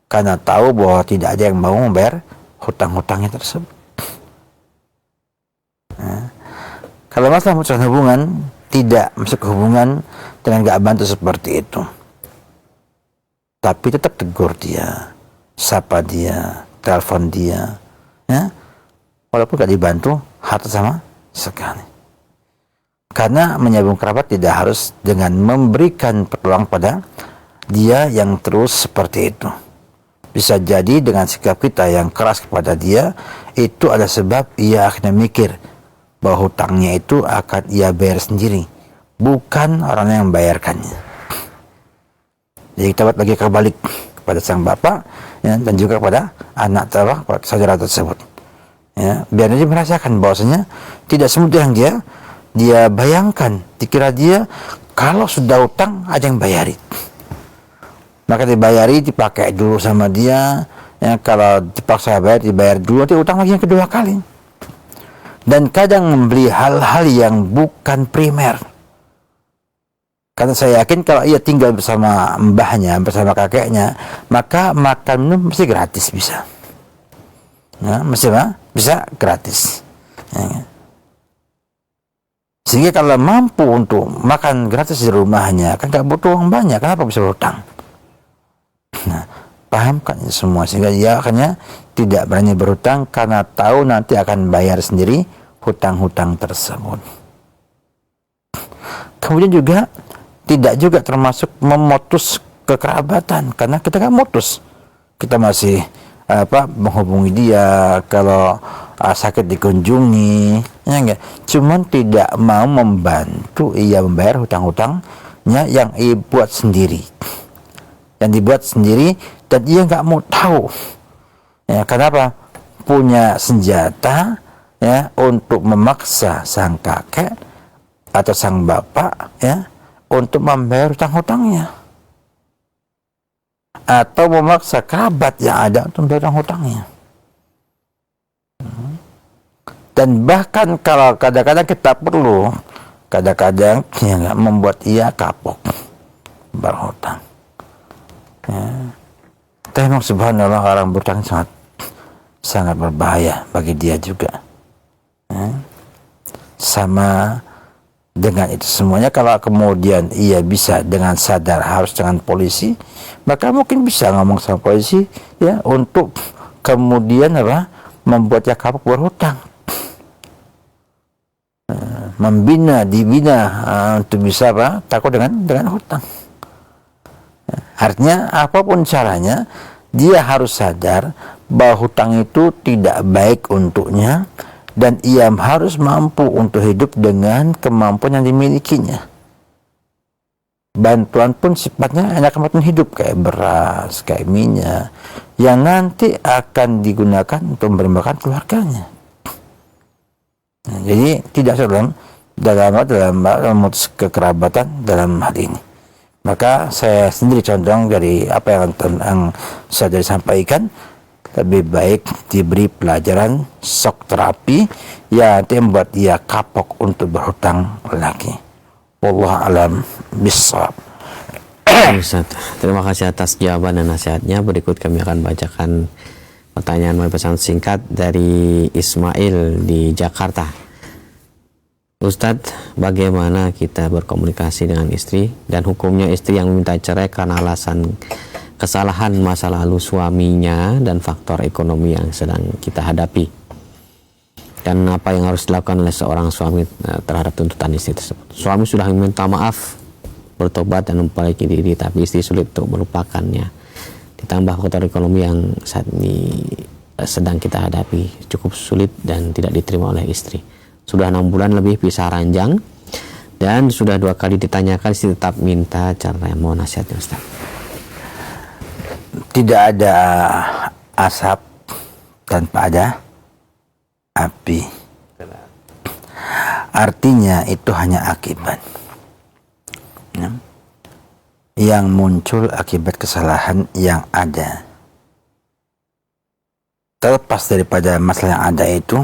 karena tahu bahwa tidak ada yang mau membayar hutang-hutangnya tersebut. Kalau masalah memutuskan hubungan, tidak masuk ke hubungan dengan gak bantu seperti itu. Tapi tetap tegur dia, sapa dia, telepon dia, walaupun gak dibantu, harta sama sekali. Karena menyambung kerabat tidak harus dengan memberikan pertolongan pada dia yang terus seperti itu. Bisa jadi dengan sikap kita yang keras kepada dia, itu ada sebab ia akhirnya mikir bahwa hutangnya itu akan ia bayar sendiri, bukan orang yang membayarkannya. Jadi kita buat lagi kebalik kepada sang bapak dan juga kepada anak saudara tersebut. Biar dia merasakan bahwasanya tidak semudah yang dia bayangkan. Dikira dia kalau sudah hutang ada yang bayari, maka dibayari, dipakai dulu sama dia. Kalau dipaksa bayar, dibayar dulu, nanti utang lagi yang kedua kali. Dan kadang membeli hal-hal yang bukan primer. Karena saya yakin kalau ia tinggal bersama mbahnya, bersama kakeknya, maka makan minum mesti gratis bisa. Bisa gratis. Sehingga kalau mampu untuk makan gratis di rumahnya, kan gak butuh uang banyak, kenapa bisa berhutang? Pahamkan semua sehingga dia akhirnya tidak berani berhutang karena tahu nanti akan bayar sendiri hutang-hutang tersebut. Kemudian juga tidak juga termasuk memutus kekerabatan, karena kita kan mutus, kita masih menghubungi dia kalau sakit dikunjungi, ya enggak, cuman tidak mau membantu ia membayar hutang-hutangnya yang ia buat sendiri, dan dia nggak mau tahu, ya kenapa, punya senjata ya untuk memaksa sang kakek atau sang bapak ya untuk membayar hutang-hutangnya, atau memaksa kerabat yang ada untuk membayar hutangnya. Dan bahkan kalau kadang-kadang kita perlu, kadang-kadang ya, membuat ia kapok berhutang. Ya. Tapi memang subhanallah, orang berhutang sangat berbahaya bagi dia juga. Ya. Sama dengan itu semuanya, kalau kemudian ia bisa dengan sadar harus dengan polisi, maka mungkin bisa ngomong sama polisi ya untuk kemudian membuatnya kapok berhutang, dibina untuk bisa takut dengan hutang. Artinya apapun caranya, dia harus sadar bahwa hutang itu tidak baik untuknya, dan ia harus mampu untuk hidup dengan kemampuan yang dimilikinya. Bantuan pun sifatnya hanya kemampuan hidup, kayak beras, kayak minyak, yang nanti akan digunakan untuk memberdayakan keluarganya. Nah, jadi tidak dalam memutus kekerabatan dalam hal ini. Maka saya sendiri condong dari apa yang saya sampaikan, lebih baik diberi pelajaran shock terapi yang membuat dia kapok untuk berhutang lagi. Wallahu a'lam bishawab. Ustaz, terima kasih atas jawaban dan nasihatnya. Berikut kami akan bacakan pertanyaan melalui pesan singkat dari Ismail di Jakarta. Ustadz, bagaimana kita berkomunikasi dengan istri, dan hukumnya istri yang meminta cerai karena alasan kesalahan masa lalu suaminya dan faktor ekonomi yang sedang kita hadapi, dan apa yang harus dilakukan oleh seorang suami terhadap tuntutan istri tersebut? Suami sudah meminta maaf, bertobat dan memperbaiki diri, tapi istri sulit untuk melupakannya, ditambah faktor ekonomi yang saat ini sedang kita hadapi cukup sulit dan tidak diterima oleh istri. Sudah 6 bulan lebih pisah ranjang, dan sudah 2 kali ditanyakan, istri tetap minta cerai. Mohon nasihatnya Ustaz. Tidak ada asap tanpa ada api. Artinya itu hanya akibat ya, yang muncul akibat kesalahan yang ada. Terlepas daripada masalah yang ada itu,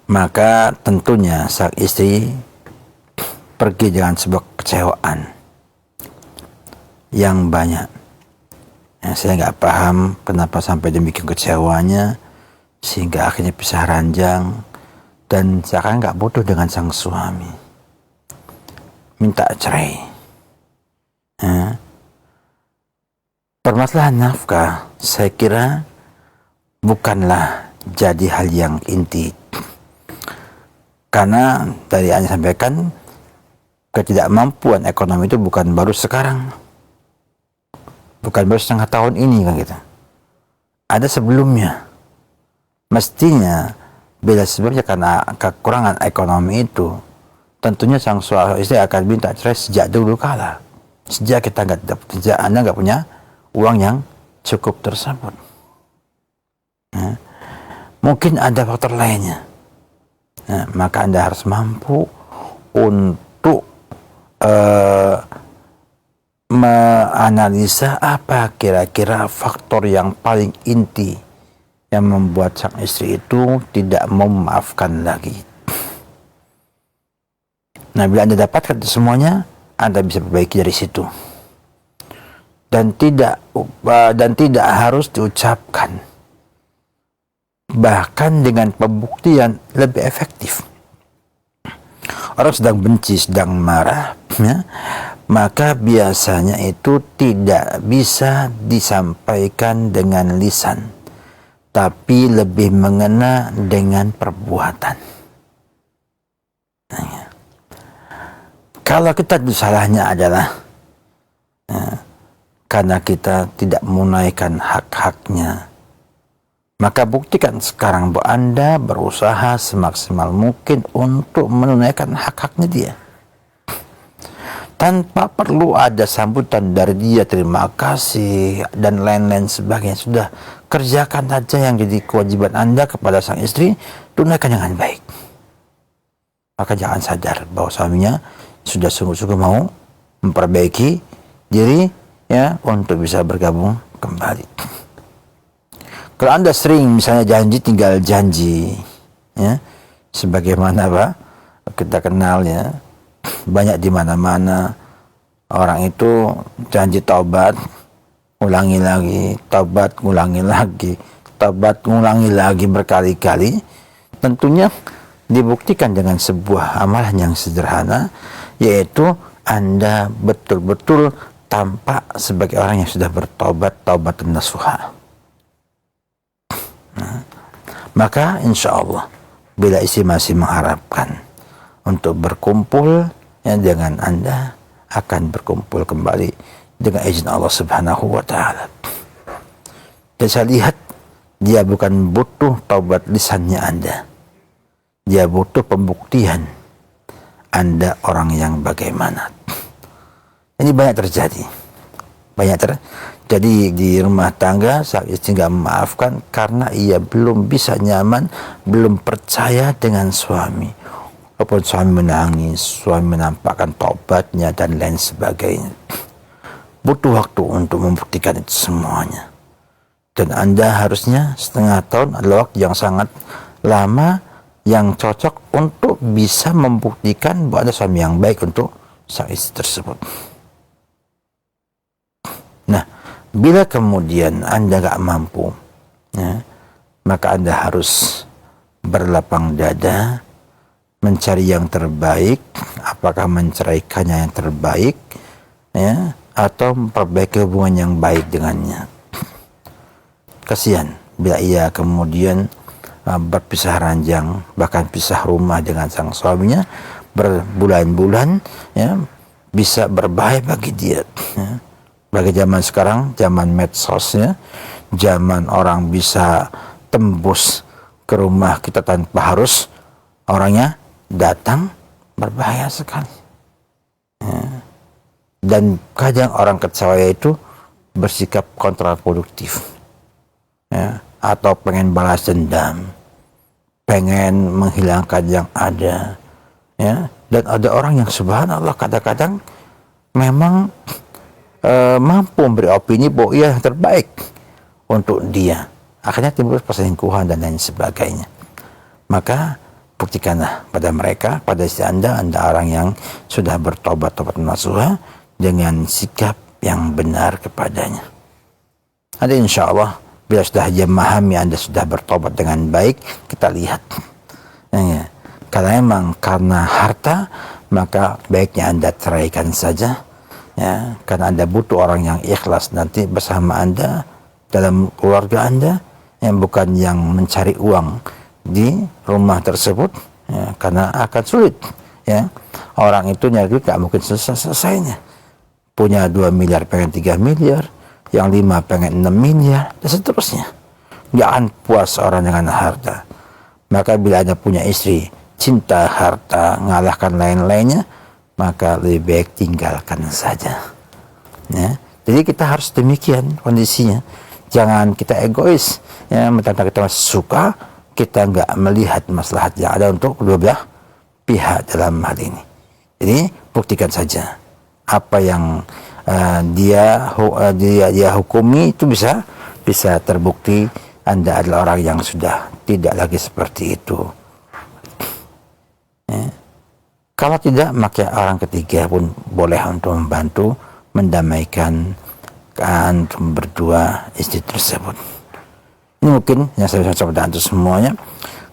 maka tentunya sang istri pergi dengan sebuah kecewaan yang banyak. Ya, saya nggak paham kenapa sampai demikian kecewanya, sehingga akhirnya pisah ranjang, dan seakan nggak butuh dengan sang suami, minta cerai. Ya. Permasalahan nafkah, saya kira bukanlah jadi hal yang inti. Karena dari yang sampaikan, ketidakmampuan ekonomi itu bukan baru sekarang, bukan baru setengah tahun ini kan gitu. Ada sebelumnya. Mestinya bila sebelumnya karena kekurangan ekonomi itu, tentunya sang suami istri akan minta cerai sejak dulu kala. Sejak Anda nggak punya uang yang cukup tersebut. Ya. Mungkin ada faktor lainnya. Nah, maka Anda harus mampu untuk menganalisa apa kira-kira faktor yang paling inti yang membuat sang istri itu tidak mau memaafkan lagi. Nah, bila Anda dapatkan semuanya, Anda bisa perbaiki dari situ. Dan tidak harus diucapkan. Bahkan dengan pembuktian lebih efektif. Orang sedang benci, sedang marah, ya, maka biasanya itu tidak bisa disampaikan dengan lisan, tapi lebih mengena dengan perbuatan. Nah, Kalau kita salahnya adalah karena kita tidak menunaikan hak-haknya, maka buktikan sekarang bahwa Anda berusaha semaksimal mungkin untuk menunaikan hak-haknya dia. Tanpa perlu ada sambutan dari dia, terima kasih, dan lain-lain sebagainya. Sudah, kerjakan saja yang jadi kewajiban Anda kepada sang istri, tunaikan dengan baik. Maka jangan sadar bahwa suaminya sudah sungguh-sungguh mau memperbaiki diri ya untuk bisa bergabung kembali. Kalau Anda sering misalnya janji tinggal janji, ya, sebagaimana kita kenal ya, banyak di mana-mana orang itu janji taubat, ulangi lagi, taubat, ngulangi lagi, taubat, ngulangi lagi berkali-kali. Tentunya dibuktikan dengan sebuah amalan yang sederhana, yaitu Anda betul-betul tampak sebagai orang yang sudah bertobat, taubat nasuha. Maka insya Allah bila istri masih mengharapkan untuk berkumpul ya, dengan Anda akan berkumpul kembali dengan izin Allah Subhanahu wa Ta'ala. Dan saya lihat dia bukan butuh taubat lisannya Anda, dia butuh pembuktian Anda orang yang bagaimana. Ini banyak terjadi, jadi di rumah tangga sang istri nggak memaafkan karena ia belum bisa nyaman, belum percaya dengan suami. Walaupun suami menangis, suami menampakkan tobatnya dan lain sebagainya. Butuh waktu untuk membuktikan itu semuanya. Dan Anda harusnya setengah tahun adalah waktu yang sangat lama yang cocok untuk bisa membuktikan bahwa ada suami yang baik untuk sang istri tersebut. Nah, bila kemudian Anda nggak mampu, ya, maka Anda harus berlapang dada, mencari yang terbaik, apakah menceraikannya yang terbaik, ya, atau memperbaiki hubungan yang baik dengannya. Kasihan bila ia kemudian berpisah ranjang, bahkan pisah rumah dengan sang suaminya berbulan-bulan, ya, bisa berbahaya bagi dia. Ya. Bagi zaman sekarang, zaman medsos ya, zaman orang bisa tembus ke rumah kita tanpa harus orangnya datang, berbahaya sekali. Ya. Dan kadang orang kecewa itu bersikap kontraproduktif, ya, atau pengen balas dendam, pengen menghilangkan yang ada, ya. Dan ada orang yang subhanallah kadang-kadang memang mampu memberi opini bahwa ia yang terbaik untuk dia. Akhirnya timbul perselingkuhan dan lain sebagainya. Maka buktikanlah pada mereka, pada istri Anda orang yang sudah bertobat, tobat nasuha dengan sikap yang benar kepadanya. Ada insya Allah bila sudah dia memahami Anda sudah bertobat dengan baik, kita lihat. Ya, kalau memang karena harta, maka baiknya Anda ceraikan saja. Ya, karena Anda butuh orang yang ikhlas nanti bersama Anda dalam keluarga Anda, yang bukan yang mencari uang di rumah tersebut, ya, karena akan sulit. Ya, orang itu nyari duit gak mungkin selesainya. Punya 2 miliar pengen 3 miliar, yang 5 pengen 6 miliar, dan seterusnya. Gak akan puas orang dengan harta. Maka bila Anda punya istri cinta harta ngalahkan lain-lainnya, maka lebih baik tinggalkan saja. Ya. Jadi kita harus demikian kondisinya. Jangan kita egois. Ya, mentang-mentang kita masih suka, kita nggak melihat maslahat yang ada untuk kedua belah pihak dalam hal ini. Jadi buktikan saja apa yang dia hukumi itu bisa terbukti Anda adalah orang yang sudah tidak lagi seperti itu. Ya. Kalau tidak, maka orang ketiga pun boleh untuk membantu mendamaikan antum berdua istri tersebut. Ini mungkin yang saya bisa pada antum semuanya.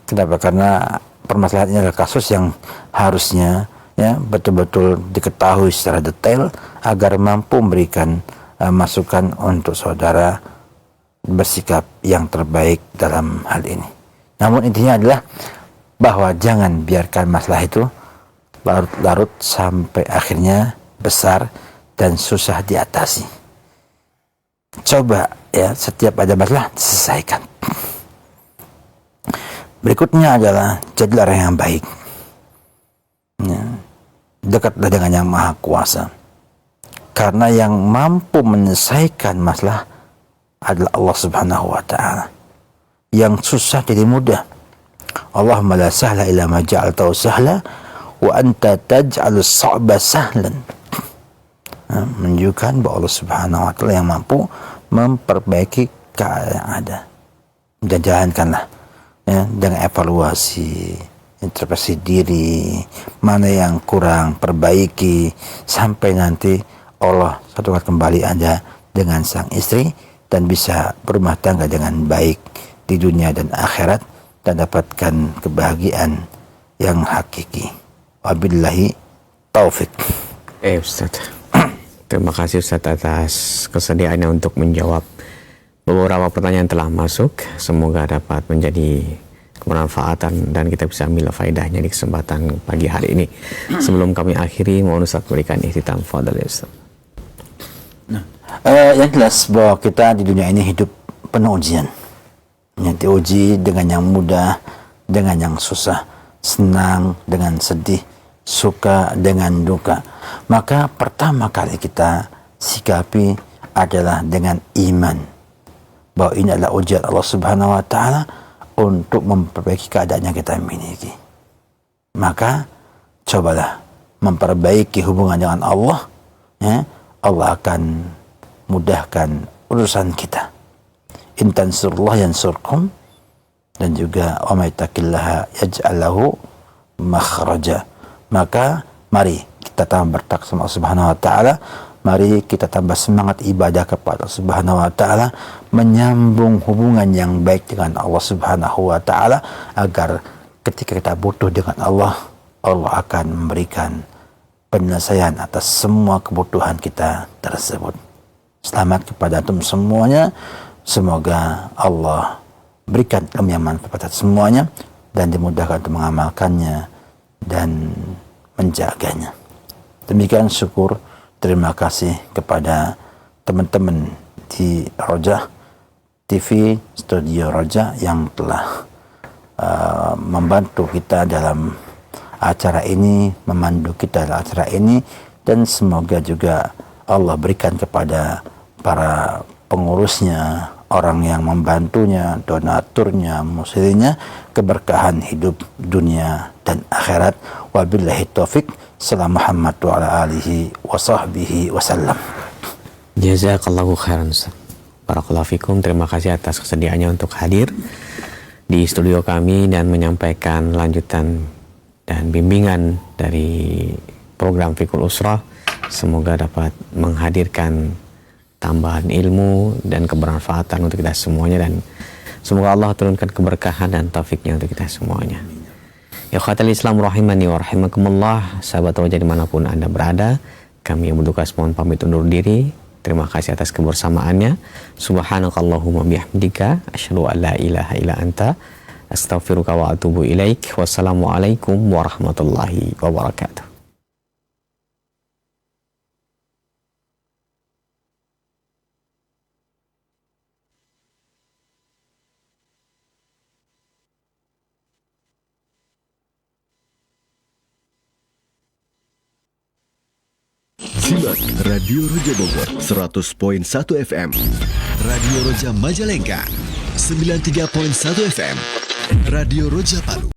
Kenapa? Karena permasalahan ini adalah kasus yang harusnya ya betul-betul diketahui secara detail agar mampu memberikan masukan untuk saudara bersikap yang terbaik dalam hal ini. Namun intinya adalah bahwa jangan biarkan masalah itu larut-larut sampai akhirnya besar dan susah diatasi. Coba ya, setiap ada masalah diselesaikan. Berikutnya adalah jadilah orang yang baik. Ya, dekatlah dengan yang Maha Kuasa. Karena yang mampu menyelesaikan masalah adalah Allah Subhanahu wa taala. Yang susah jadi mudah. Allahumma la sahla illa ma ja'altahu sahla wa anta taj'alus sa'ba sahlan. Menunjukkan bahwa Allah Subhanahu wa taala yang mampu memperbaiki keadaan yang ada. Dan jalankanlah ya, dengan evaluasi, introspeksi diri, mana yang kurang, perbaiki, sampai nanti Allah satukan kembali Anda dengan sang istri dan bisa berumah tangga dengan baik di dunia dan akhirat dan dapatkan kebahagiaan yang hakiki. Wabillahi taufik. Ustaz, terima kasih Ustaz atas kesediaannya untuk menjawab beberapa pertanyaan telah masuk. Semoga dapat menjadi kebermanfaatan dan kita bisa ambil faedahnya di kesempatan pagi hari ini. Sebelum kami akhiri, mohon Ustaz berikan ihtitam fadhil ya Ustaz. Yang jelas bahwa kita di dunia ini hidup penuh ujian. Yang diuji dengan yang mudah, dengan yang susah, senang dengan sedih, suka dengan duka. Maka pertama kali kita sikapi adalah dengan iman bahwa ini adalah ujian Allah Subhanahu wa taala untuk memperbaiki keadaan yang kita miliki. Maka cobalah memperbaiki hubungan dengan Allah, ya. Allah akan mudahkan urusan kita. In tansurullah yansurkum, dan juga wa may taqillaha yaj'al lahu makhraja. Maka mari kita tambah bertakwa sama Allah Subhanahu wa taala, mari kita tambah semangat ibadah kepada Allah Subhanahu wa taala, menyambung hubungan yang baik dengan Allah Subhanahu wa taala agar ketika kita butuh dengan Allah, Allah akan memberikan penyelesaian atas semua kebutuhan kita tersebut. Selamat kepada antum semuanya. Semoga Allah berikan ilmu yang manfaat semuanya dan dimudahkan untuk mengamalkannya dan menjaganya. Demikian syukur, terima kasih kepada teman-teman di Roja TV, Studio Roja yang telah membantu kita dalam acara ini, memandu kita dalam acara ini, dan semoga juga Allah berikan kepada para pengurusnya, orang yang membantunya, donaturnya, muslinya, keberkahan hidup dunia dan akhirat. Wabillahi taufik. Salam Muhammad wa ala alihi wa sahbihi wasallam. Jazakallahu khairan Ustaz. Barakallahu fikum. Terima kasih atas kesediaannya untuk hadir di studio kami dan menyampaikan lanjutan dan bimbingan dari program Fiqhul Usrah. Semoga dapat menghadirkan tambahan ilmu dan kebermanfaatan untuk kita semuanya, dan semoga Allah turunkan keberkahan dan taufiknya untuk kita semuanya. Ya khatul Islam rahimani wa rahimakumullah. Sahabat Roja dimanapun Anda berada, kami yang bertugas mohon pamit undur diri. Terima kasih atas kebersamaannya. Subhanakallahumma bihamdika asyhadu an la ilaha illa anta astaghfiruka wa atubu ilaik. Wassalamualaikum warahmatullahi wabarakatuh. Simak Radio Roja Bogor 100.1 FM, Radio Roja Majalengka 93.1 FM, Radio Roja Palu